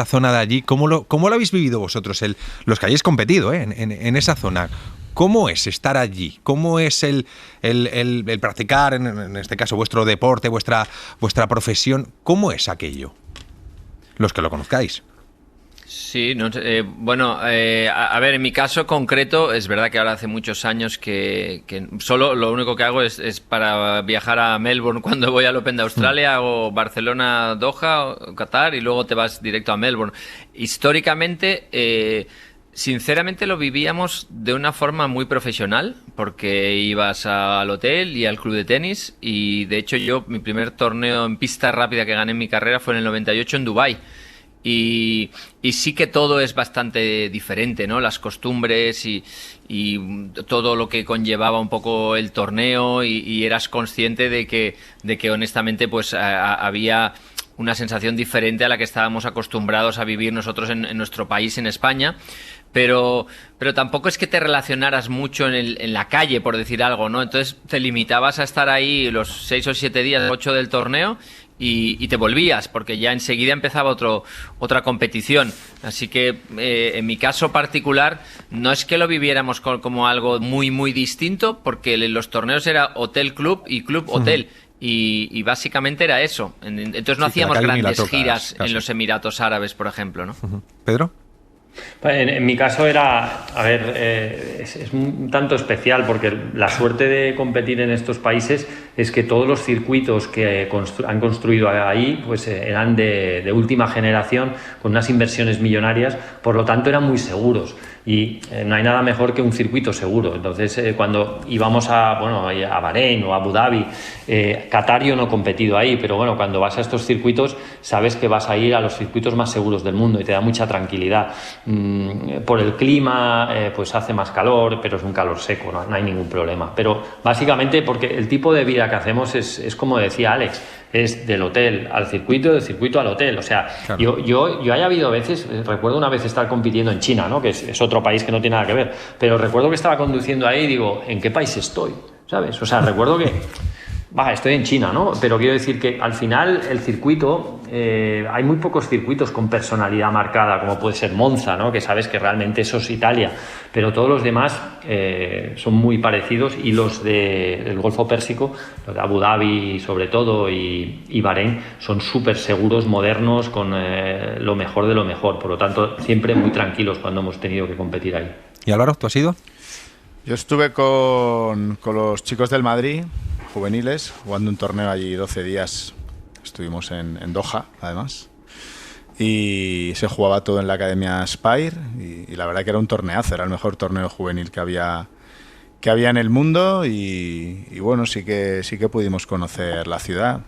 zona de allí. ¿Cómo lo habéis vivido vosotros, los que hayáis competido en esa zona? ¿Cómo es estar allí? ¿Cómo es el practicar, en este caso, vuestro deporte, vuestra profesión? ¿Cómo es aquello? Los que lo conozcáis. Sí, no, bueno, a ver, en mi caso concreto, es verdad que ahora hace muchos años que solo lo único que hago es para viajar a Melbourne cuando voy al Open de Australia, o Barcelona, Doha, o Qatar, y luego te vas directo a Melbourne. Históricamente, sinceramente lo vivíamos de una forma muy profesional, porque ibas al hotel y al club de tenis, y de hecho mi primer torneo en pista rápida que gané en mi carrera fue en el 98 en Dubái. Y sí que todo es bastante diferente, ¿no? Las costumbres y todo lo que conllevaba un poco el torneo, y eras consciente de que honestamente pues había una sensación diferente a la que estábamos acostumbrados a vivir nosotros en nuestro país, en España. Pero tampoco es que te relacionaras mucho en la calle, por decir algo, ¿no? Entonces te limitabas a estar ahí los 6 o 7 días, 8 del torneo, y te volvías, porque ya enseguida empezaba otra competición. Así que en mi caso particular no es que lo viviéramos como algo muy muy distinto, porque los torneos era hotel-club y club-hotel. Y básicamente era eso. Entonces no hacíamos grandes giras en los Emiratos Árabes, por ejemplo, ¿no? ¿Pedro? En mi caso era, es un tanto especial, porque la suerte de competir en estos países es que todos los circuitos que han construido ahí pues eran de última generación, con unas inversiones millonarias, por lo tanto eran muy seguros. Y no hay nada mejor que un circuito seguro. Entonces, cuando íbamos a Bahrein o a Abu Dhabi, Qatar yo no he competido ahí, pero bueno, cuando vas a estos circuitos sabes que vas a ir a los circuitos más seguros del mundo y te da mucha tranquilidad. Por el clima, pues hace más calor, pero es un calor seco, no hay ningún problema. Pero básicamente porque el tipo de vida que hacemos es como decía Alex, es del hotel al circuito, del circuito al hotel. O sea, claro. yo haya habido veces, recuerdo una vez estar compitiendo en China, ¿no? Que es otro país que no tiene nada que ver, pero recuerdo que estaba conduciendo ahí y digo, ¿en qué país estoy? ¿Sabes? O sea, recuerdo que estoy en China, ¿no? Pero quiero decir que al final el circuito, hay muy pocos circuitos con personalidad marcada, como puede ser Monza, ¿no? Que sabes que realmente eso es Italia, pero todos los demás son muy parecidos, y los del Golfo Pérsico, los de Abu Dhabi sobre todo y Bahrein, son súper seguros, modernos, con lo mejor de lo mejor. Por lo tanto, siempre muy tranquilos cuando hemos tenido que competir ahí. ¿Y Álvaro, tú has ido? Yo estuve con los chicos del Madrid, juveniles, jugando un torneo allí 12 días. Estuvimos en Doha, además, y se jugaba todo en la Academia Spire, y la verdad que era un torneazo, era el mejor torneo juvenil que había en el mundo, y bueno, sí que pudimos conocer la ciudad.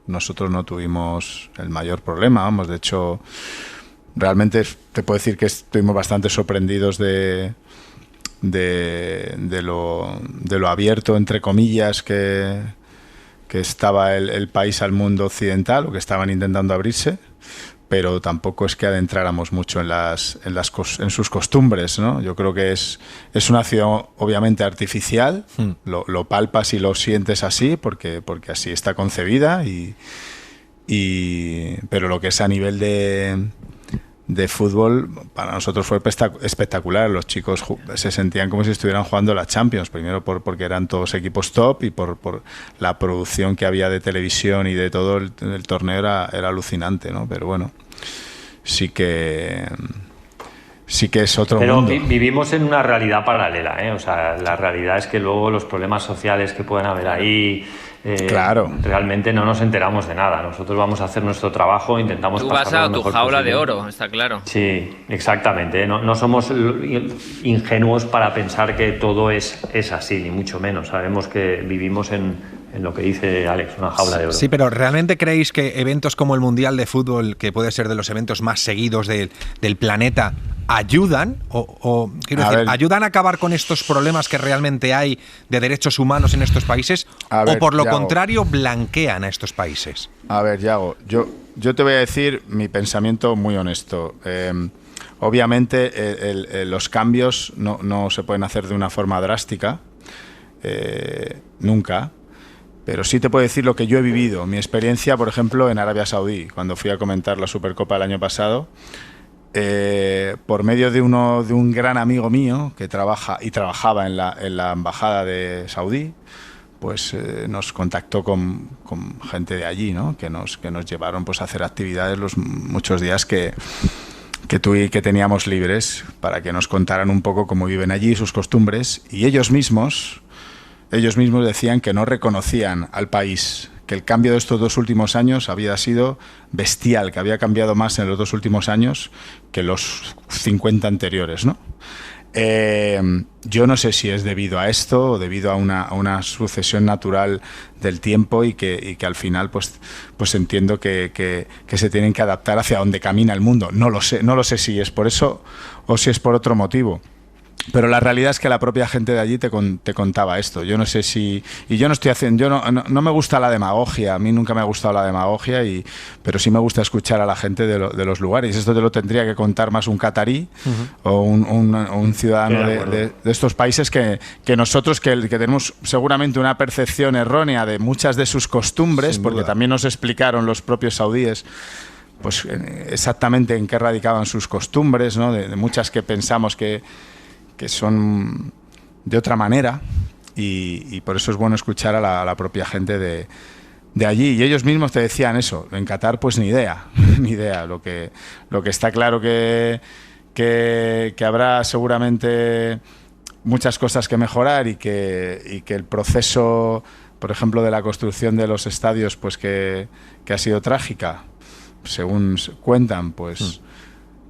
Nosotros no tuvimos el mayor problema, vamos, de hecho, realmente te puedo decir que estuvimos bastante sorprendidos de lo abierto, entre comillas, que estaba el país al mundo occidental, o que estaban intentando abrirse, pero tampoco es que adentráramos mucho en sus costumbres, ¿no? Yo creo que es una ciudad obviamente artificial, lo palpas y lo sientes así, porque así está concebida, pero lo que es a nivel de fútbol, para nosotros fue espectacular. Los chicos se sentían como si estuvieran jugando la Champions, primero porque eran todos equipos top, y por la producción que había de televisión y de todo el torneo era alucinante, ¿no? Pero bueno, sí que es otro mundo. Pero vivimos en una realidad paralela, ¿eh? O sea, la realidad es que luego los problemas sociales que pueden haber ahí, claro, realmente no nos enteramos de nada. Nosotros vamos a hacer nuestro trabajo, intentamos pasarlo. Tú vas a tu jaula de oro, está claro. Sí, exactamente. No somos ingenuos para pensar que todo es así, ni mucho menos. Sabemos que vivimos en lo que dice Alex, una jaula de oro. Sí, pero ¿realmente creéis que eventos como el Mundial de Fútbol, que puede ser de los eventos más seguidos del planeta, ayudan ayudan a acabar con estos problemas que realmente hay de derechos humanos en estos países, o por lo contrario blanquean a estos países? A ver, Yago, yo te voy a decir mi pensamiento muy honesto. Obviamente los cambios no se pueden hacer de una forma drástica, nunca, pero sí te puedo decir lo que yo he vivido, mi experiencia, por ejemplo, en Arabia Saudí, cuando fui a comentar la Supercopa el año pasado. Por medio de un gran amigo mío que trabajaba en la embajada de Saudí, pues nos contactó con gente de allí, ¿no? que nos llevaron pues a hacer actividades muchos días que que teníamos libres para que nos contaran un poco cómo viven allí, sus costumbres, y ellos mismos decían que no reconocían al país, que el cambio de estos 2 últimos años había sido bestial, que había cambiado más en los 2 últimos años que los 50 anteriores, ¿no? Yo no sé si es debido a esto o debido a una sucesión natural del tiempo y que al final pues entiendo que se tienen que adaptar hacia donde camina el mundo. No lo sé si es por eso o si es por otro motivo. Pero la realidad es que la propia gente de allí te contaba esto. Yo no sé si... Y yo no estoy haciendo... Yo no me gusta la demagogia. A mí nunca me ha gustado la demagogia, pero sí me gusta escuchar a la gente de los lugares. Esto te lo tendría que contar más un catarí o un ciudadano de estos países que nosotros, que tenemos seguramente una percepción errónea de muchas de sus costumbres, porque también nos explicaron los propios saudíes pues exactamente en qué radicaban sus costumbres, ¿no? De muchas que pensamos que son de otra manera, y por eso es bueno escuchar a la propia gente de allí, y ellos mismos te decían eso. En Qatar pues ni idea lo que está claro que habrá seguramente muchas cosas que mejorar y que el proceso, por ejemplo, de la construcción de los estadios, pues que ha sido trágica, según cuentan, pues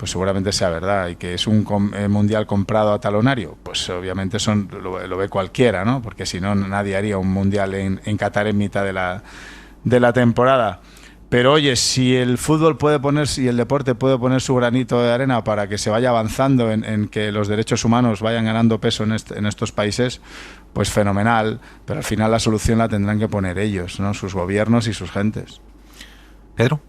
seguramente sea verdad, y que es un mundial comprado a talonario, pues obviamente lo ve cualquiera, ¿no? Porque si no, nadie haría un mundial en Qatar en mitad de la temporada. Pero oye, si el fútbol puede poner, y el deporte puede poner su granito de arena para que se vaya avanzando en que los derechos humanos vayan ganando peso en estos países, pues fenomenal. Pero al final la solución la tendrán que poner ellos, ¿no? Sus gobiernos y sus gentes. Pedro.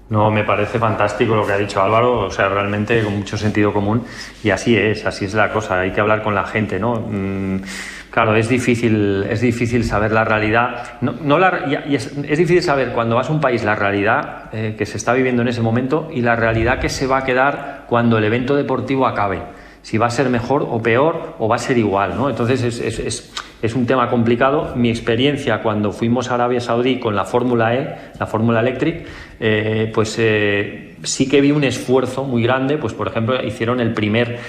No, me parece fantástico lo que ha dicho Álvaro, o sea, realmente con mucho sentido común, y así es la cosa, hay que hablar con la gente, ¿no? Claro, es difícil saber la realidad, es difícil saber cuando vas a un país la realidad que se está viviendo en ese momento y la realidad que se va a quedar cuando el evento deportivo acabe, si va a ser mejor o peor o va a ser igual, ¿no? Entonces es un tema complicado. Mi experiencia cuando fuimos a Arabia Saudí con la Fórmula E, la Fórmula Electric, sí que vi un esfuerzo muy grande. Pues por ejemplo hicieron el primer,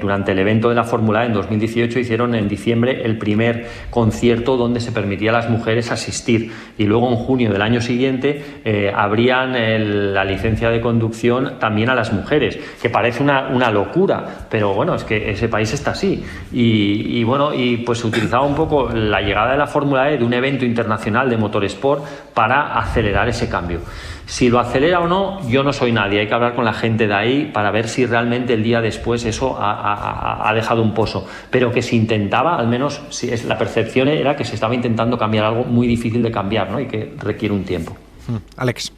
durante el evento de la Fórmula E en 2018, hicieron en diciembre el primer concierto donde se permitía a las mujeres asistir, y luego en junio del año siguiente abrían la licencia de conducción también a las mujeres, que parece una locura, pero bueno, es que ese país está así, y bueno, y pues se utilizaba un poco la llegada de la Fórmula E, de un evento internacional de motorsport, para acelerar ese cambio. Si lo acelera o no, yo no soy nadie, hay que hablar con la gente de ahí para ver si realmente el día después eso ha dejado un pozo, pero que se intentaba, al menos la percepción era que se estaba intentando cambiar algo muy difícil de cambiar, ¿no? Y que requiere un tiempo. Alex.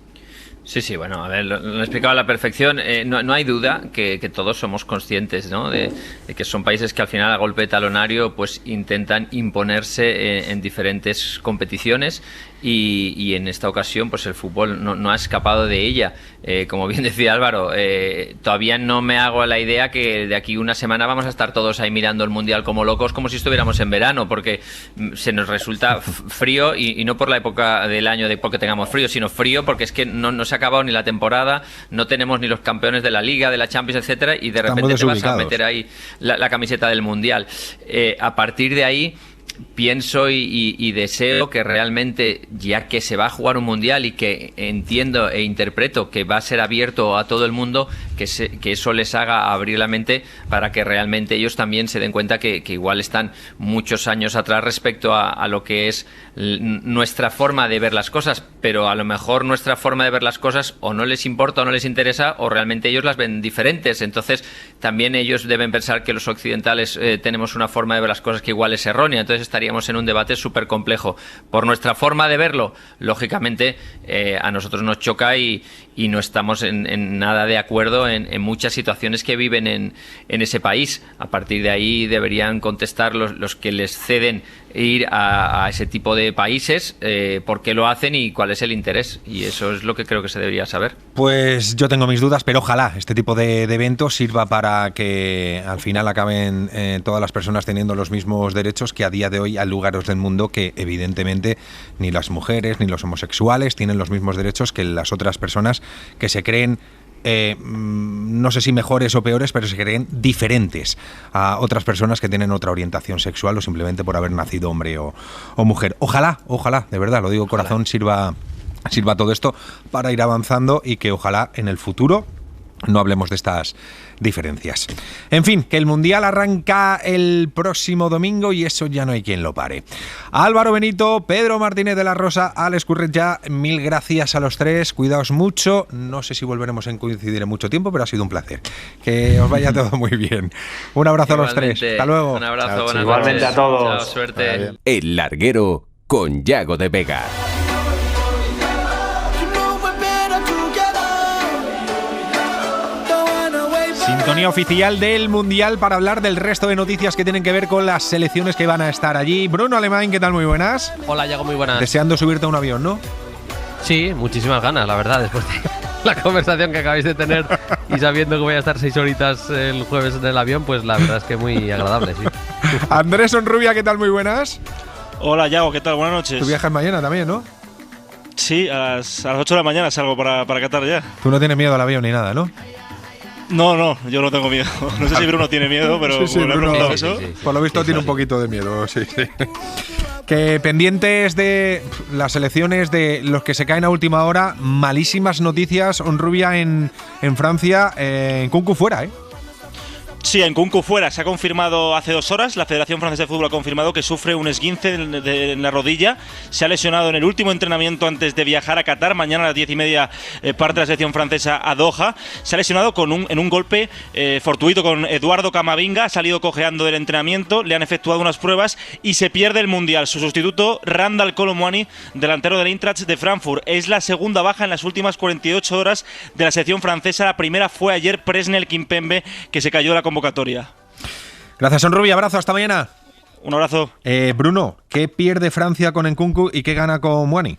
Sí, bueno, a ver, lo he explicado a la perfección. No hay duda que todos somos conscientes, ¿no? de que son países que al final, a golpe de talonario, pues intentan imponerse en diferentes competiciones, y en esta ocasión pues el fútbol no ha escapado de ella. Como bien decía Álvaro, todavía no me hago la idea que de aquí una semana vamos a estar todos ahí mirando el Mundial como locos, como si estuviéramos en verano, porque se nos resulta frío, y no por la época del año de porque tengamos frío, sino frío porque es que no se ha acabado ni la temporada, no tenemos ni los campeones de la Liga, de la Champions, etcétera, y de repente te vas a meter ahí la camiseta del Mundial. A partir de ahí pienso y deseo que realmente, ya que se va a jugar un mundial y que entiendo e interpreto que va a ser abierto a todo el mundo, que eso les haga abrir la mente para que realmente ellos también se den cuenta que igual están muchos años atrás respecto a lo que es nuestra forma de ver las cosas, pero a lo mejor nuestra forma de ver las cosas o no les importa o no les interesa, o realmente ellos las ven diferentes. Entonces también ellos deben pensar que los occidentales tenemos una forma de ver las cosas que igual es errónea. Entonces estaríamos en un debate súper complejo. Por nuestra forma de verlo, lógicamente a nosotros nos choca y no estamos en nada de acuerdo en muchas situaciones que viven en ese país. A partir de ahí deberían contestar los que les ceden ir a ese tipo de países, por qué lo hacen y cuál es el interés, y eso es lo que creo que se debería saber. Pues yo tengo mis dudas, pero ojalá este tipo de eventos sirva para que al final acaben todas las personas teniendo los mismos derechos, que a día de hoy hay lugares del mundo que evidentemente ni las mujeres ni los homosexuales tienen los mismos derechos que las otras personas que se creen no sé si mejores o peores, pero se creen diferentes a otras personas que tienen otra orientación sexual o simplemente por haber nacido hombre o mujer. Ojalá, de verdad, lo digo corazón, sirva todo esto para ir avanzando y que ojalá en el futuro no hablemos de estas diferencias. En fin, que el Mundial arranca el próximo domingo y eso ya no hay quien lo pare. Álvaro Benito, Pedro Martínez de la Rosa, Alex Curretja, mil gracias a los tres, cuidaos mucho, no sé si volveremos a coincidir en mucho tiempo, pero ha sido un placer. Que os vaya todo muy bien. Un abrazo a los tres, hasta luego. Un abrazo, chao, igualmente a todos. Chao, suerte. El Larguero con Yago de Vega. Sintonía oficial del Mundial para hablar del resto de noticias que tienen que ver con las selecciones que van a estar allí. Bruno Alemán, ¿qué tal? Muy buenas. Hola, Yago, muy buenas. Deseando subirte a un avión, ¿no? Sí, muchísimas ganas, la verdad, después de la conversación que acabáis de tener y sabiendo que voy a estar 6 horitas el jueves en el avión, pues la verdad es que muy agradable, sí. Andrés Onrubia, ¿qué tal? Muy buenas. Hola, Yago, ¿qué tal? Buenas noches. Tú viajas mañana también, ¿no? Sí, a las 8 de la mañana salgo para Qatar ya. Tú no tienes miedo al avión ni nada, ¿no? No, yo no tengo miedo. No sé si Bruno tiene miedo, pero sí, Bruno, por lo visto tiene un poquito de miedo, sí. Que pendientes de las elecciones de los que se caen a última hora, malísimas noticias, Onrubia en Francia, en Nkunku fuera, ¿eh? Sí, Nkunku fuera. Se ha confirmado hace 2 horas. La Federación Francesa de Fútbol ha confirmado que sufre un esguince en la rodilla. Se ha lesionado en el último entrenamiento antes de viajar a Qatar. Mañana a las 10:30 parte la selección francesa a Doha. Se ha lesionado en un golpe fortuito con Eduardo Camavinga. Ha salido cojeando del entrenamiento. Le han efectuado unas pruebas y se pierde el Mundial. Su sustituto, Randal Kolo Muani, delantero del Eintracht de Frankfurt. Es la segunda baja en las últimas 48 horas de la selección francesa. La primera fue ayer Presnel Kimpembe, que se cayó de la convocatoria. Gracias, Onrubia. Abrazo, hasta mañana. Un abrazo. Bruno, ¿qué pierde Francia con Nkunku y qué gana con Muani?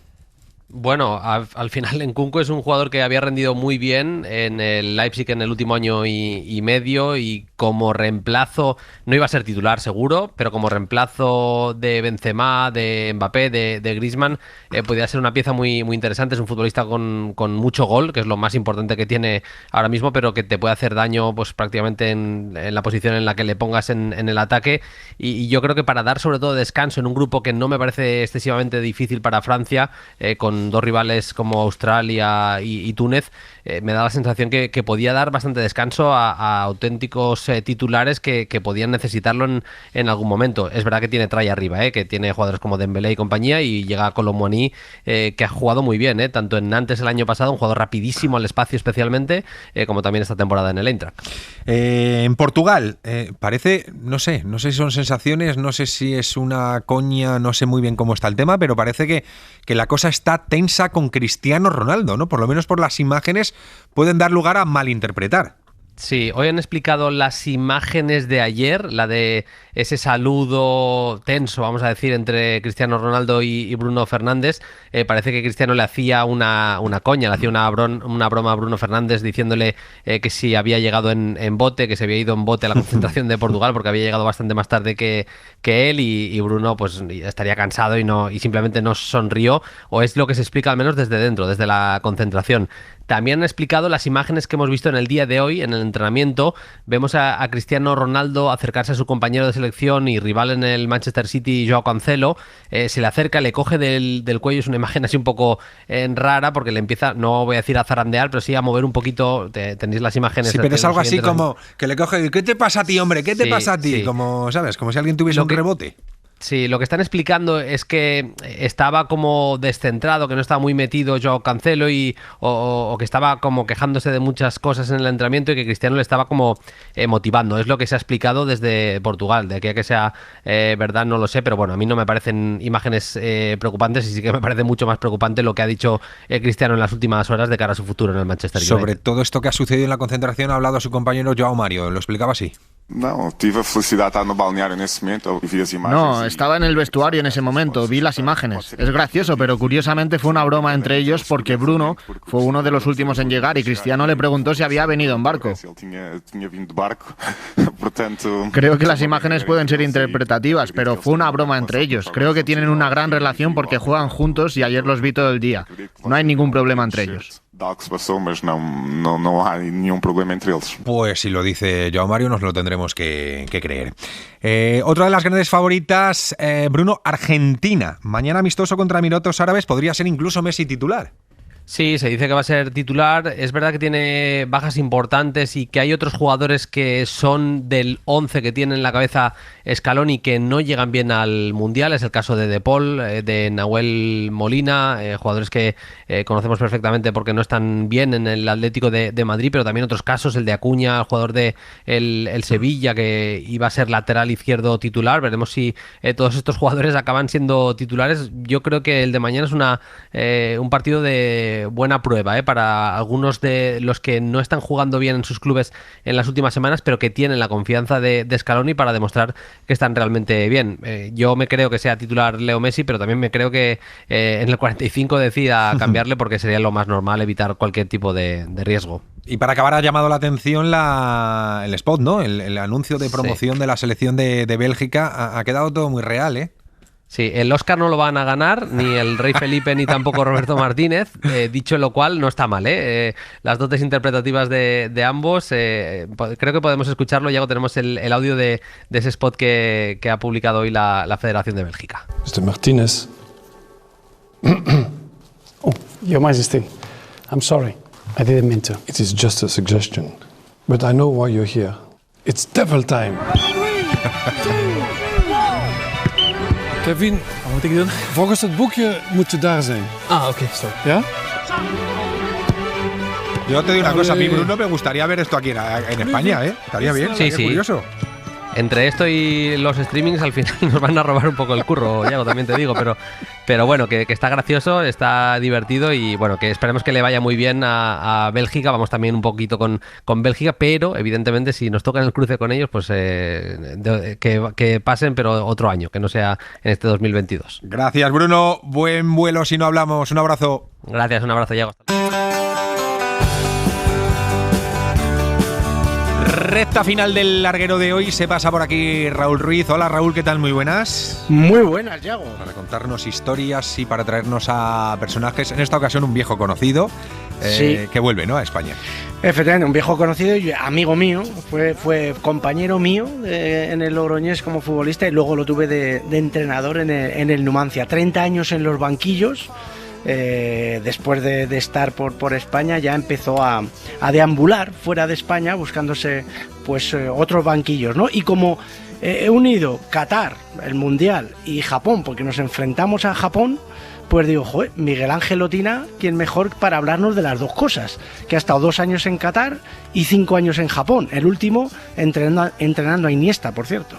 Bueno, al final Nkunku es un jugador que había rendido muy bien en el Leipzig en el último año y medio, y como reemplazo, no iba a ser titular seguro, pero como reemplazo de Benzema, de Mbappé, de Griezmann, podía ser una pieza muy, muy interesante. Es un futbolista con mucho gol, que es lo más importante que tiene ahora mismo, pero que te puede hacer daño pues prácticamente en la posición en la que le pongas en el ataque, y yo creo que para dar sobre todo descanso en un grupo que no me parece excesivamente difícil para Francia, con 2 rivales como Australia y Túnez, me da la sensación que podía dar bastante descanso a auténticos titulares que podían necesitarlo en algún momento. Es verdad que tiene tralla arriba, que tiene jugadores como Dembélé y compañía, y llega Kolo Muani, que ha jugado muy bien, tanto en Nantes el año pasado, un jugador rapidísimo al espacio especialmente, como también esta temporada en el Eintracht. En Portugal, parece, no sé si son sensaciones, no sé si es una coña, no sé muy bien cómo está el tema, pero parece que la cosa está tensa con Cristiano Ronaldo, ¿no? Por lo menos por las imágenes pueden dar lugar a malinterpretar. Sí, hoy han explicado las imágenes de ayer, la de ese saludo tenso, vamos a decir, entre Cristiano Ronaldo y Bruno Fernández. Parece que Cristiano le hacía una coña, le hacía una broma a Bruno Fernández diciéndole que si había llegado en bote, que se había ido en bote a la concentración de Portugal porque había llegado bastante más tarde que él, y Bruno pues estaría cansado y simplemente no sonrió, o es lo que se explica al menos desde dentro, desde la concentración. También han explicado las imágenes que hemos visto en el día de hoy, en el entrenamiento. Vemos a Cristiano Ronaldo acercarse a su compañero de selección y rival en el Manchester City, Joao Cancelo. Se le acerca, le coge del cuello. Es una imagen así un poco rara, porque le empieza, no voy a decir a zarandear, pero sí a mover un poquito. Tenéis las imágenes. Sí, pero es algo así como que le coge, ¿qué te pasa a ti, hombre? ¿Qué te pasa a ti? Sí. Como, ¿sabes? Como si alguien tuviese un rebote. Sí, lo que están explicando es que estaba como descentrado, que no estaba muy metido Joao Cancelo o que estaba como quejándose de muchas cosas en el entrenamiento, y que Cristiano le estaba como motivando. Es lo que se ha explicado desde Portugal. De aquí a que sea verdad no lo sé, pero bueno, a mí no me parecen imágenes preocupantes, y sí que me parece mucho más preocupante lo que ha dicho Cristiano en las últimas horas de cara a su futuro en el Manchester United. Sobre todo esto que ha sucedido en la concentración ha hablado su compañero Joao Mario, lo explicaba así. No, tive a felicidad de estar no balneario en ese momento, vi las imágenes. No, estaba en el vestuario en ese momento, vi las imágenes. Es gracioso, pero curiosamente fue una broma entre ellos, porque Bruno fue uno de los últimos en llegar y Cristiano le preguntó si había venido en barco. Creo que las imágenes pueden ser interpretativas, pero fue una broma entre ellos. Creo que tienen una gran relación porque juegan juntos y ayer los vi todo el día. No hay ningún problema entre ellos. No hay ningún problema entre ellos. Pues si lo dice Joao Mario, nos lo tendremos que creer. Otra de las grandes favoritas, Bruno, Argentina. Mañana amistoso contra Emiratos Árabes, podría ser incluso Messi titular. Sí, se dice que va a ser titular. Es verdad que tiene bajas importantes y que hay otros jugadores que son del 11 que tiene en la cabeza Scaloni que no llegan bien al Mundial. Es el caso de Paul, de Nahuel Molina, jugadores que conocemos perfectamente porque no están bien en el Atlético de Madrid, pero también otros casos, el de Acuña, el jugador de el Sevilla, que iba a ser lateral izquierdo titular. Veremos si todos estos jugadores acaban siendo titulares. Yo creo que el de mañana es un partido de buena prueba para algunos de los que no están jugando bien en sus clubes en las últimas semanas, pero que tienen la confianza de Scaloni para demostrar que están realmente bien. Yo me creo que sea titular Leo Messi, pero también me creo que en el 45 decida cambiarle porque sería lo más normal evitar cualquier tipo de riesgo. Y para acabar ha llamado la atención el spot, ¿no? El anuncio de promoción de la selección de Bélgica. Ha quedado todo muy real, ¿eh? Sí, el Oscar no lo van a ganar, ni el Rey Felipe ni tampoco Roberto Martínez, dicho lo cual no está mal, las dotes interpretativas de ambos, creo que podemos escucharlo, ya tenemos el audio de ese spot que ha publicado hoy la Federación de Bélgica. Mr. Martínez. Oh, Your Majesty, I'm sorry, I didn't mean to. It is just a suggestion, but I know why you're here. It's devil time. Kevin, wat moet ik doen? Volgens het boekje moet je daar zijn. Oké, sorry. ¿Ya? Yo te digo una cosa, a mí, Bruno, me gustaría ver esto aquí en España, ¿eh? Estaría bien, sí, sí. Curioso. Entre esto y los streamings al final nos van a robar un poco el curro, Yago, también te digo, pero bueno, que está gracioso, está divertido y bueno, que esperemos que le vaya muy bien a Bélgica. Vamos también un poquito con Bélgica, pero evidentemente si nos tocan el cruce con ellos, pues que pasen, pero otro año, que no sea en este 2022. Gracias, Bruno. Buen vuelo si no hablamos. Un abrazo. Gracias, un abrazo, Yago. Recta final del larguero de hoy, se pasa por aquí Raúl Ruiz. Hola Raúl, ¿qué tal? Muy buenas. Muy buenas, Yago. Para contarnos historias y para traernos a personajes, en esta ocasión un viejo conocido, que vuelve, ¿no?, a España. Efectivamente, un viejo conocido y amigo mío, fue compañero mío en el Logroñés como futbolista y luego lo tuve de entrenador en el Numancia. 30 años en los banquillos. Después de estar por España ya empezó a deambular fuera de España buscándose pues otros banquillos, ¿no? Y como he unido Qatar, el Mundial, y Japón, porque nos enfrentamos a Japón, pues digo, joder, Miguel Ángel Lotina, ¿quién mejor para hablarnos de las dos cosas? Que ha estado 2 años en Qatar y 5 años en Japón, el último entrenando a Iniesta, por cierto.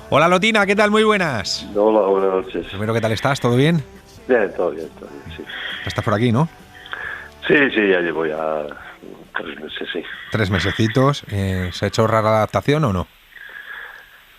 Hola Lotina, ¿qué tal? Muy buenas. Hola, buenas noches. Primero, ¿qué tal estás? ¿Todo bien? Bien, todo bien, sí. Estás por aquí, ¿no? Sí, ya llevo ya 3 meses, sí. 3 mesecitos. ¿Se ha hecho rara la adaptación o no?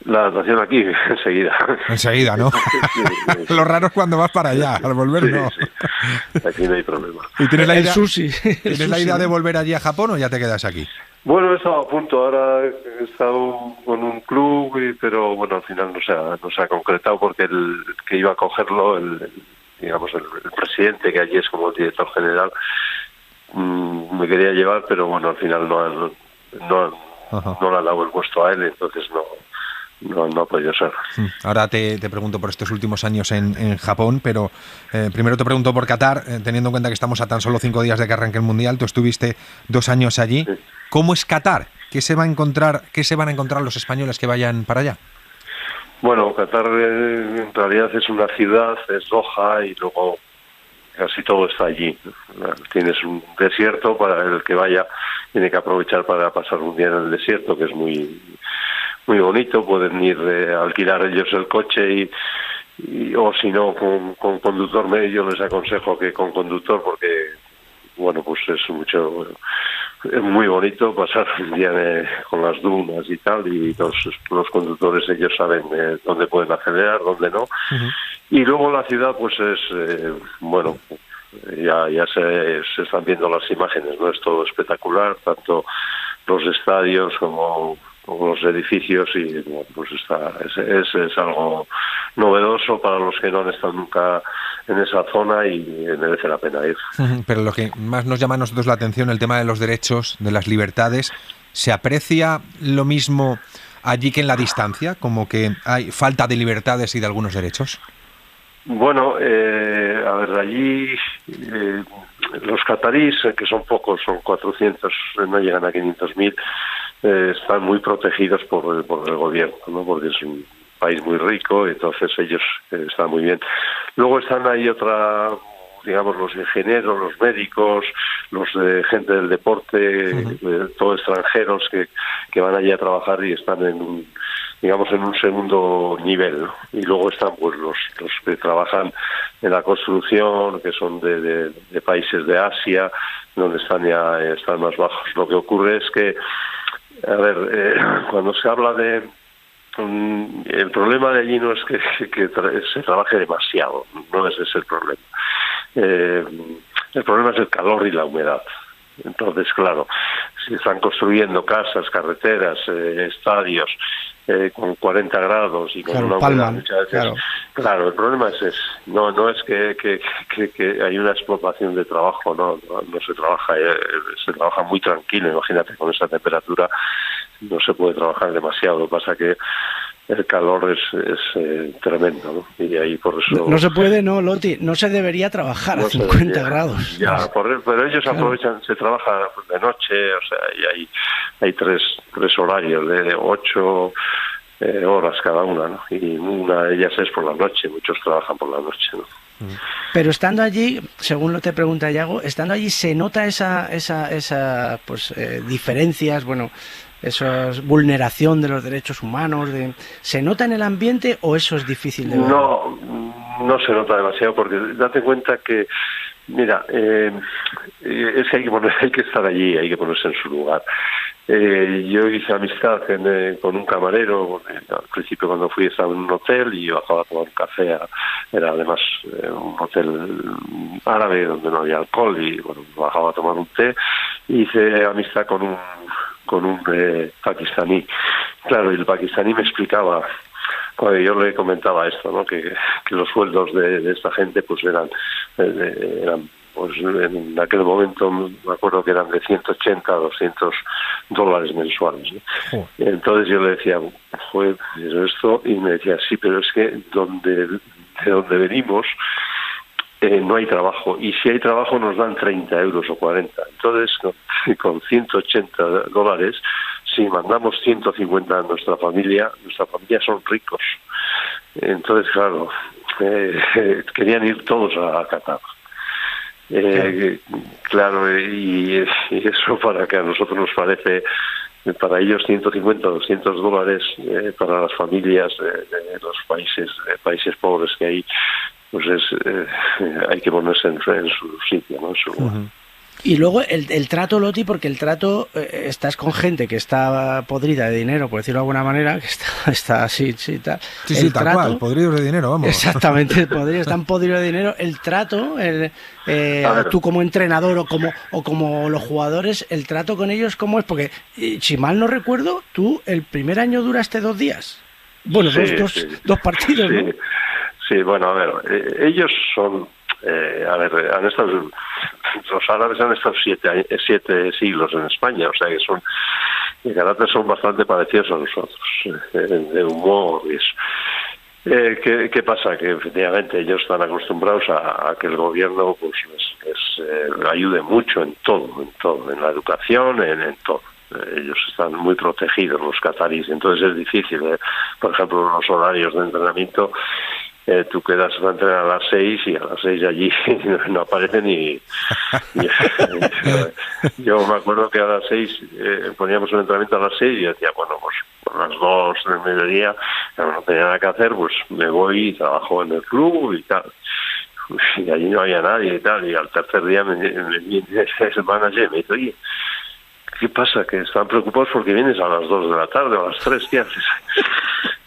La adaptación aquí, enseguida. Enseguida, ¿no? Sí. Lo raro es cuando vas para allá, al volver no. Sí. Aquí no hay problema. ¿Y tienes la idea, sushi. ¿tienes la idea de volver allí a Japón o ya te quedas aquí? Bueno, he estado a punto. Ahora he estado con un club, pero bueno, al final no se ha concretado porque el que iba a cogerlo, el presidente, que allí es como el director general, me quería llevar, pero bueno, al final no le ha dado el puesto a él, entonces no ha podido ser. Ahora te pregunto por estos últimos años en Japón, pero primero te pregunto por Qatar, teniendo en cuenta que estamos a tan solo 5 días de que arranque el Mundial. Tú estuviste 2 años allí. Sí. ¿Cómo es Qatar? ¿Qué se van a encontrar los españoles que vayan para allá? Bueno, Qatar en realidad es una ciudad, es Doha y luego casi todo está allí. Tienes un desierto, para el que vaya tiene que aprovechar para pasar un día en el desierto, que es muy muy bonito. Pueden ir a alquilar ellos el coche o si no con conductor. Yo les aconsejo que con conductor, porque bueno, pues es muy bonito pasar un día con las dunas y tal, y los conductores ellos saben dónde pueden acelerar, dónde no. Uh-huh. Y luego la ciudad pues es ya se están viendo las imágenes, no es todo espectacular, tanto los estadios como los edificios, y bueno, pues es algo novedoso para los que no han estado nunca en esa zona y merece la pena ir. Pero lo que más nos llama a nosotros la atención, el tema de los derechos, de las libertades, ¿se aprecia lo mismo allí que en la distancia? ¿Como que hay falta de libertades y de algunos derechos? Bueno, a ver, allí los cataríes, que son pocos, son 400, no llegan a 500.000, están muy protegidos por el gobierno, ¿no? Porque es un país muy rico, entonces ellos están muy bien. Luego están ahí digamos, los ingenieros, los médicos, los de gente del deporte, todos extranjeros que van allí a trabajar y están en un segundo nivel, ¿no? Y luego están pues los que trabajan en la construcción, que son de países de Asia, donde están más bajos. Lo que ocurre es que, a ver, cuando se habla el problema de allí no es que se trabaje demasiado, no ese es el problema. El problema es el calor y la humedad. Entonces, claro, si están construyendo casas, carreteras, estadios con 40 grados y con una humedad muchas veces, claro, el problema es ese. No es que hay una explotación de trabajo, no se trabaja muy tranquilo. Imagínate, con esa temperatura no se puede trabajar demasiado. Lo que pasa que el calor es tremendo, ¿no? Y ahí por eso... No se puede, no, Loti, no se debería trabajar a 50 grados. Ya, pero ellos aprovechan, se trabaja de noche, o sea, y hay tres horarios de 8 horas cada una, ¿no? Y una de ellas es por la noche, muchos trabajan por la noche, ¿no? Pero estando allí, según lo te pregunta Yago, estando allí se nota esa pues diferencias, bueno, esa vulneración de los derechos humanos, ¿se nota en el ambiente o eso es difícil de ver? No se nota demasiado, porque date cuenta que, mira, es que hay que estar allí, hay que ponerse en su lugar. Yo hice amistad con un camarero, al principio cuando fui estaba en un hotel y yo bajaba a tomar un café, era además un hotel árabe donde no había alcohol y bueno, bajaba a tomar un té, y hice amistad con un pakistaní. Claro, y el pakistaní me explicaba, cuando yo le comentaba esto, ¿no? que los sueldos de esta gente pues eran pues en aquel momento me acuerdo que eran de 180 a 200 dólares mensuales, ¿no? Entonces yo le decía, fue esto, y me decía, sí, pero es que de donde venimos no hay trabajo, y si hay trabajo nos dan 30 euros o 40. Entonces con 180 dólares, si mandamos 150 a nuestra familia son ricos. Entonces, claro, querían ir todos a Qatar. Claro, y eso para que a nosotros nos parece, para ellos 150 o 200 dólares para las familias de los países pobres que hay, pues hay que ponerse en su sitio, ¿no? En su lugar. Y luego el trato, Loti, porque el trato, estás con gente que está podrida de dinero, por decirlo de alguna manera, que está así, sí, tal. Sí, tal cual, podridos de dinero, vamos. Exactamente, están podridos de dinero. El trato, tú como entrenador o como los jugadores, el trato con ellos, ¿cómo es? Porque, si mal no recuerdo, tú el primer año duraste 2 días. Bueno, dos partidos, ¿no? Sí, bueno, a ver, ellos son... los árabes han estado 7 siglos en España, o sea que de carácter son bastante parecidos a nosotros, de humor y eso. ¿Qué pasa? Que efectivamente ellos están acostumbrados a que el gobierno pues les ayude mucho en todo, en la educación, en todo. Ellos están muy protegidos, los cataríes, entonces es difícil, por ejemplo, los horarios de entrenamiento. Tú quedas a entrenar a las 6 y a las 6 allí no aparece ni... Yo me acuerdo que a las 6 poníamos un entrenamiento a las 6 y yo decía, bueno, pues por las 2 del mediodía, no tenía nada que hacer, pues me voy y trabajo en el club y tal. Y allí no había nadie y tal, y al tercer día me dice el manager y me dice, oye, ¿qué pasa? Que están preocupados porque vienes a las 2 de la tarde o a las 3, ¿qué haces?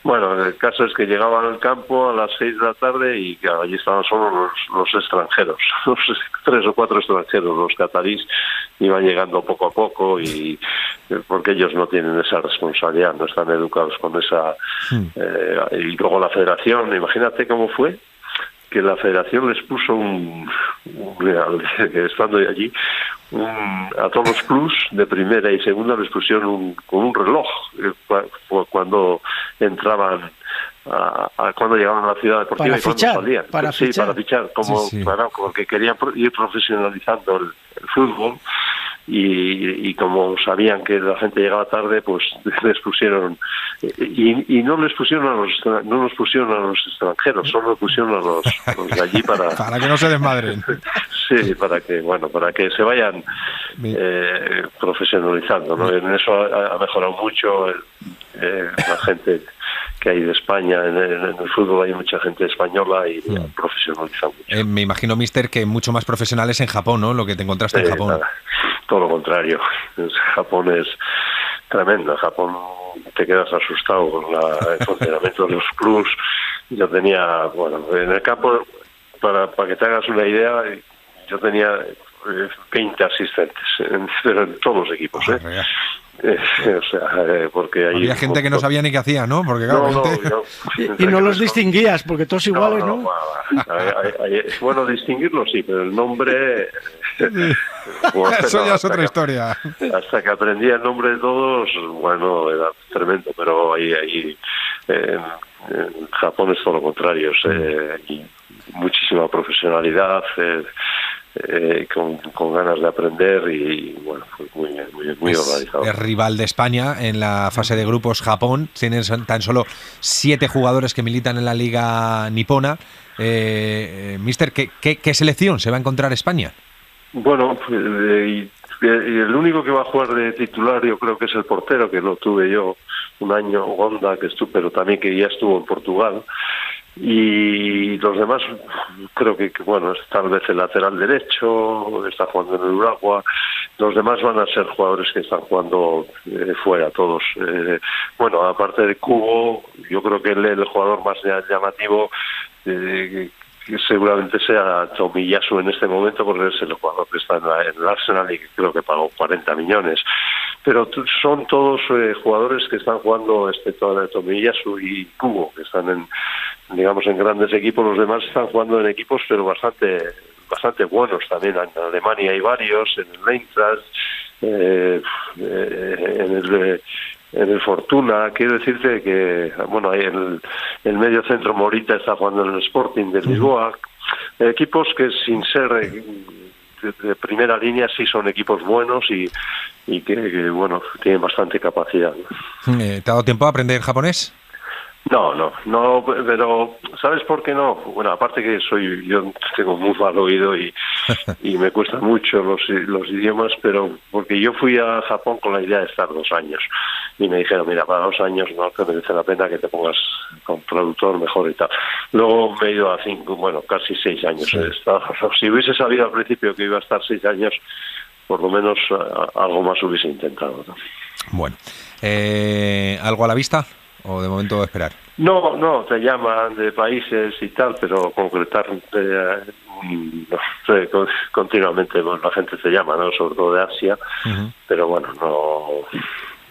Bueno, el caso es que llegaban al campo a las 6 de la tarde y claro, allí estaban solo los extranjeros, los 3 o 4 extranjeros, los catarís iban llegando poco a poco y porque ellos no tienen esa responsabilidad, no están educados con esa... y luego la federación, imagínate cómo fue, que la federación les puso estando allí, a todos los clubs de primera y segunda les pusieron con un reloj cuando entraban cuando llegaban a la ciudad deportiva para y cuando fichar, salían. para fichar, como claro, porque querían ir profesionalizando el fútbol. Y como sabían que la gente llegaba tarde, pues les pusieron y no les pusieron a los extranjeros, solo pusieron a los de allí para que no se desmadren. Sí, para que se vayan profesionalizando, ¿no? En eso ha mejorado mucho la gente que hay de España. En el fútbol hay mucha gente española y profesionaliza mucho. Me imagino, mister, que mucho más profesionales en Japón, ¿no? Lo que te encontraste en Japón. Nada, todo lo contrario. Japón es tremendo. En Japón te quedas asustado con el funcionamiento de los clubs. Yo tenía, en el campo, para que te hagas una idea, yo tenía 20 asistentes, pero en todos los equipos, porque ahí había gente que no sabía ni qué hacía, ¿no? Porque claro, y no los distinguías porque todos iguales, ¿no? Bueno, distinguirlos sí, pero el nombre eso ya es otra historia. Hasta que aprendí el nombre de todos, era tremendo, pero ahí en Japón es todo lo contrario, y muchísima profesionalidad, con ganas de aprender y fue muy organizado. Es rival de España en la fase de grupos. Japón tienen tan solo 7 jugadores que militan en la liga nipona. Mister, ¿qué selección se va a encontrar España? Bueno, y el único que va a jugar de titular yo creo que es el portero, que lo tuve yo un año, Gonda, pero también que ya estuvo en Portugal. Y los demás creo que tal vez el lateral derecho está jugando en el Uruguay. Los demás van a ser jugadores que están jugando fuera todos. Aparte de Kubo, yo creo que el jugador más llamativo que seguramente sea Tomiyasu en este momento, porque es el jugador que está en el Arsenal y que creo que pagó 40 millones. Pero son todos jugadores que están jugando, excepto Tomiyasu y Kubo, que están en grandes equipos. Los demás están jugando en equipos pero bastante buenos también. En Alemania hay varios, en el Eintracht, en el Fortuna. Quiero decirte que hay el medio centro Morita está jugando en el Sporting de Lisboa. Equipos que sin ser de primera línea sí son equipos buenos y que tienen bastante capacidad. ¿Te ha dado tiempo a aprender japonés? No, pero ¿sabes por qué no? Aparte que yo tengo muy mal oído y me cuestan mucho los idiomas, pero porque yo fui a Japón con la idea de estar 2 años y me dijeron, mira, para 2 años no te merece la pena que te pongas con traductor mejor y tal. Luego me he ido a 5, casi 6 años. Sí. Si hubiese sabido al principio que iba a estar 6 años, por lo menos algo más hubiese intentado, ¿no? Bueno, ¿algo a la vista? ¿O de momento esperar? No, te llaman de países y tal, pero concretar continuamente la gente te llama, ¿no? Sobre todo de Asia, pero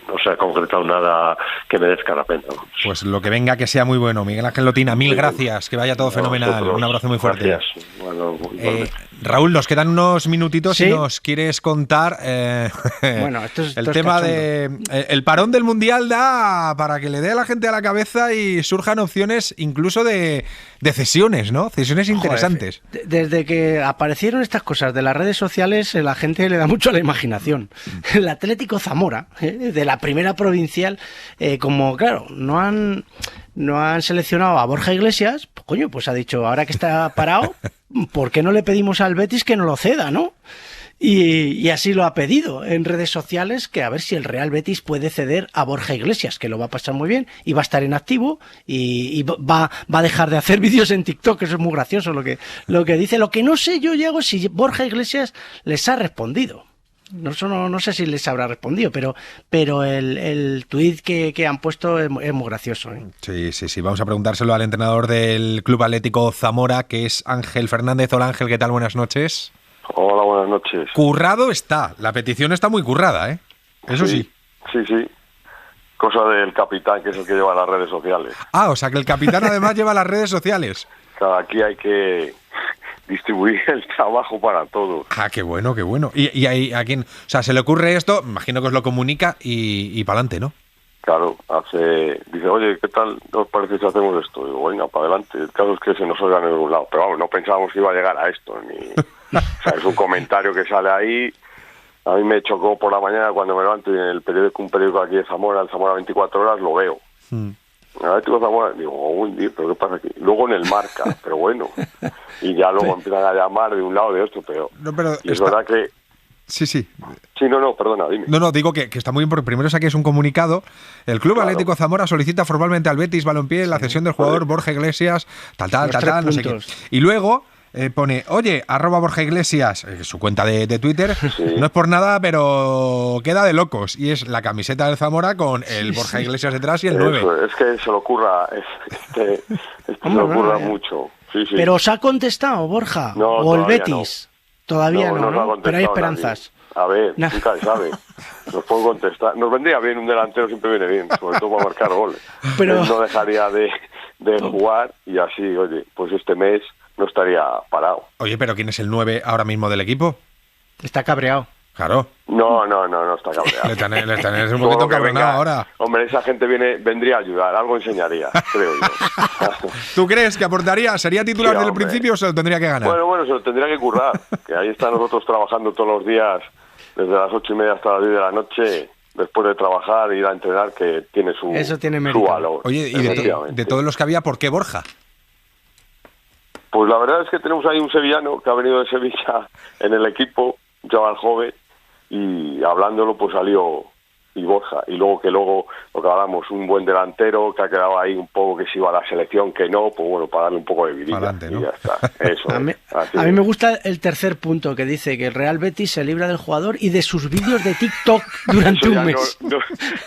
no se ha concretado nada que merezca la pena. Pues lo que venga que sea muy bueno. Miguel Ángel Lotina, mil gracias, que vaya todo fenomenal. Un abrazo muy fuerte. Gracias. Raúl, nos quedan unos minutitos. ¿Sí? Si nos quieres contar el tema de el parón del Mundial da para que le dé a la gente a la cabeza y surjan opciones incluso de cesiones, ¿no? Cesiones interesantes. Desde que aparecieron estas cosas de las redes sociales, la gente le da mucho a la imaginación. El Atlético Zamora, de la primera provincial, como claro, no han seleccionado a Borja Iglesias, pues ha dicho, ahora que está parado, ¿por qué no le pedimos al Betis que no lo ceda, no? Y así lo ha pedido en redes sociales, que a ver si el Real Betis puede ceder a Borja Iglesias, que lo va a pasar muy bien y va a estar en activo y va a dejar de hacer vídeos en TikTok. Eso es muy gracioso lo que dice. Lo que no sé yo, Diego, si Borja Iglesias les ha respondido. No sé si les habrá respondido, pero el tuit que han puesto es muy gracioso. Sí. Vamos a preguntárselo al entrenador del Club Atlético Zamora, que es Ángel Fernández. Hola Ángel, ¿qué tal? Buenas noches. Hola, buenas noches. Currado está. La petición está muy currada, ¿eh? Eso sí. Sí. Cosa del capitán, que es el que lleva las redes sociales. O sea que el capitán además lleva las redes sociales. Claro, aquí hay que distribuir el trabajo para todos. Qué bueno. ¿Y a quién? O sea, se le ocurre esto, imagino que os lo comunica y para adelante, ¿no? Claro, dice, oye, ¿qué tal nos parece si hacemos esto? Digo, venga, para adelante. El caso es que se nos oiga en ningún lado. Pero vamos, no pensábamos que iba a llegar a esto. O sea, es un comentario que sale ahí. A mí me chocó por la mañana cuando me levanto y en un periódico aquí de Zamora, el Zamora 24 horas, lo veo. A ver, Zamora, digo, uy, pero ¿qué pasa aquí? Luego en el Marca, pero bueno. Y ya luego empiezan a llamar de un lado de otro, pero y es verdad que... Sí. Sí, no, perdona, dime. No, digo que está muy bien, porque primero saquéis un comunicado. El Club Atlético Zamora solicita formalmente al Betis Balompié la cesión del jugador Borja Iglesias, tal, no sé qué. Y luego... pone, oye, @Borja Iglesias, su cuenta de Twitter, no es por nada, pero queda de locos. Y es la camiseta del Zamora con el Borja Iglesias detrás y el 9. Es que se lo ocurra, se lo ocurra mucho. Sí. ¿Pero os ha contestado Borja? No, ¿O el Betis? No. Todavía no, pero hay esperanzas. Nadie. A ver, nunca se sabe. Nos pueden contestar. Nos vendría bien un delantero, siempre viene bien, sobre todo para marcar goles. Pero él no dejaría de jugar y así, oye, pues este mes no estaría parado. Oye, pero ¿quién es el 9 ahora mismo del equipo? Está cabreado. Claro. No está cabreado. Le tenés un poquito cabreado ahora. Hombre, esa gente vendría a ayudar, algo enseñaría, creo yo. ¿Tú crees que aportaría? ¿Sería titular desde el principio o se lo tendría que ganar? Bueno, se lo tendría que currar. Que ahí están nosotros trabajando todos los días, desde las 8:30 hasta las 10 de la noche, después de trabajar, ir a entrenar, que tiene su valor. Oye, y de todos los que había, ¿por qué Borja? Pues la verdad es que tenemos ahí un sevillano que ha venido de Sevilla en el equipo, un chaval joven, y hablándolo pues salió y Borja. Y luego lo que hablamos, un buen delantero que ha quedado ahí un poco que se iba a la selección, que no, pues bueno, para darle un poco de vidilla. Adelante, ¿no? Y ya está. Eso. A mí me gusta el tercer punto que dice que el Real Betis se libra del jugador y de sus vídeos de TikTok durante un mes.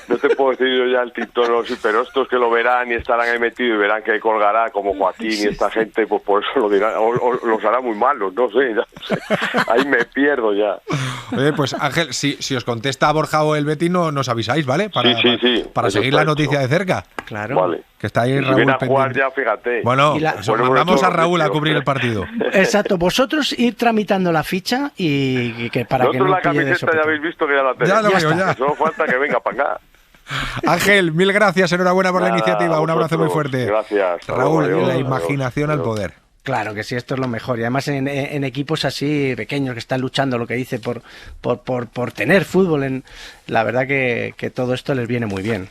No te puedo decir yo ya el TikTok, no, sí, pero estos que lo verán y estarán ahí metidos y verán que colgará como Joaquín y esta gente, pues por eso lo dirán, o los hará muy malos, no sé, ya sé. Ahí me pierdo ya. Oye, pues Ángel, si os contesta Borja o el Betis, nos avisáis, ¿vale? Para seguir la noticia de cerca. Claro. Vale. Que está ahí y Raúl si viene a jugar pendiente. ya, fíjate. Bueno, mandamos a Raúl a cubrir el partido. Exacto, vosotros ir tramitando la ficha y que para nosotros que no la camiseta ya habéis visto que ya la tenéis. Ya lo veo, ya. Solo falta que venga para acá. Ángel, mil gracias, enhorabuena por la iniciativa, un abrazo muy fuerte. Gracias. Raúl, adiós, la imaginación al poder. Claro que sí, esto es lo mejor. Y además en equipos así pequeños que están luchando, lo que dice, por tener fútbol, la verdad que todo esto les viene muy bien.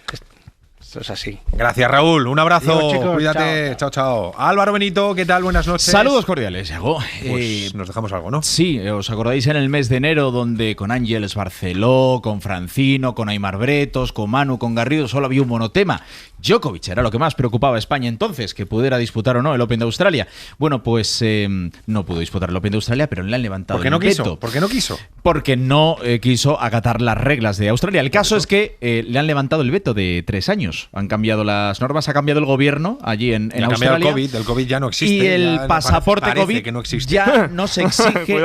Esto es así. Gracias, Raúl. Un abrazo. Adiós, chicos. Cuídate. Chao. Álvaro Benito, ¿qué tal? Buenas noches. Saludos cordiales, Iago. Pues nos dejamos algo, ¿no? Sí, os acordáis en el mes de enero donde con Ángeles Barceló, con Francino, con Aimar Bretos, con Manu, con Garrido, solo había un monotema. Djokovic era lo que más preocupaba a España entonces, que pudiera disputar o no el Open de Australia. Bueno, pues no pudo disputar el Open de Australia, pero le han levantado ¿Por qué no quiso? ¿Por qué no quiso? Porque no quiso acatar las reglas de Australia. El caso es que le han levantado el veto de 3 años. Han cambiado las normas, ha cambiado el gobierno allí en Australia. Ha cambiado el COVID ya no existe. Y el pasaporte COVID que no existe. ya no se exige.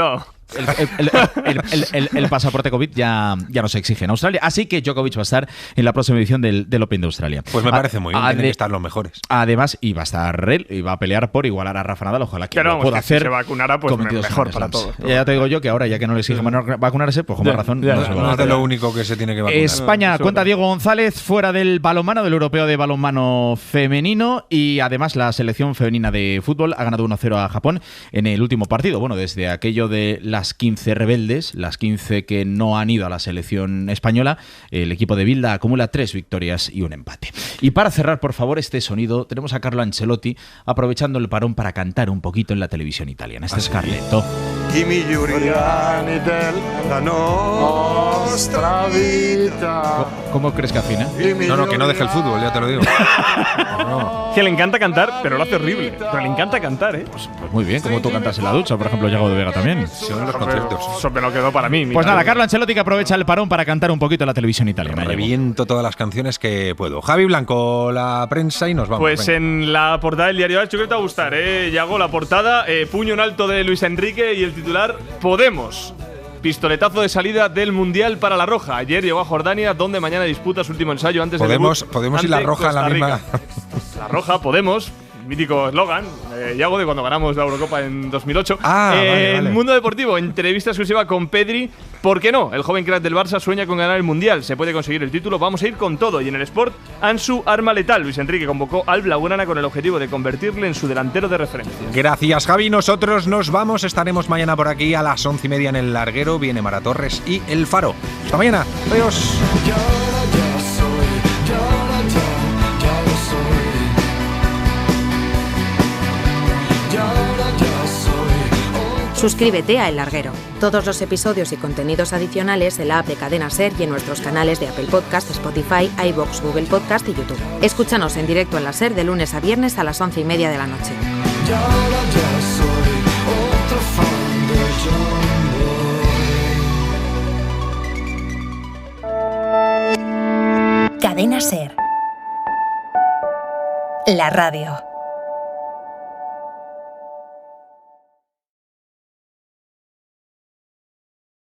El pasaporte COVID ya no se exige en Australia, así que Djokovic va a estar en la próxima edición del Open de Australia. Pues me parece muy bien, tienen que estar los mejores. Además, y va a estar él, y va a pelear por igualar a Rafa Nadal, ojalá que lo pueda hacer. Si se vacunara, pues mejor para todos. Ya te digo yo que ahora, ya que no le exige vacunarse, pues con más razón. No es de lo único que se tiene que vacunar. España, cuenta Diego González, fuera del balonmano, del europeo de balonmano femenino, y además la selección femenina de fútbol ha ganado 1-0 a Japón en el último partido. Bueno, desde aquello de las 15 rebeldes, las 15 que no han ido a la selección española, el equipo de Bilda acumula 3 victorias y un empate. Y para cerrar, por favor, este sonido, tenemos a Carlo Ancelotti aprovechando el parón para cantar un poquito en la televisión italiana. Este es Carletto. I migliori anni della nostra vita. ¿Cómo crees que afina? No, que no deje el fútbol, ya te lo digo. No. Que le encanta cantar, pero lo hace horrible. Pero le encanta cantar, ¿eh? Pues muy bien, como tú cantas en la ducha, por ejemplo, Yago de Vega también. Son son los conciertos. Eso me lo quedó para mí. Pues nada, Carlo Ancelotti que aprovecha el parón para cantar un poquito en la televisión italiana. Reviento todas las canciones que puedo. Javi Blanco, la prensa y nos vamos. Pues venga. En la portada del diario AS, yo creo que te va a gustar, Yago, la portada, puño en alto de Luis Enrique y el titular, Podemos. Pistoletazo de salida del Mundial para la Roja. Ayer llegó a Jordania, donde mañana disputa su último ensayo antes de Podemos y la Roja en la misma. La Roja, Podemos. Mítico eslogan, Yago, de cuando ganamos la Eurocopa en 2008. Vale. En Mundo Deportivo, entrevista exclusiva con Pedri. ¿Por qué no? El joven crack del Barça sueña con ganar el Mundial. Se puede conseguir el título, vamos a ir con todo. Y en el Sport, Ansu, arma letal. Luis Enrique convocó al Blaugrana con el objetivo de convertirle en su delantero de referencia. Gracias, Javi. Nosotros nos vamos. Estaremos mañana por aquí a las 11:30 en El Larguero. Viene Mara Torres y El Faro. Hasta mañana. Adiós. Suscríbete a El Larguero. Todos los episodios y contenidos adicionales en la app de Cadena SER y en nuestros canales de Apple Podcast, Spotify, iVoox, Google Podcast y YouTube. Escúchanos en directo en la SER de lunes a viernes a las 11:30 de la noche. Cadena SER. La radio.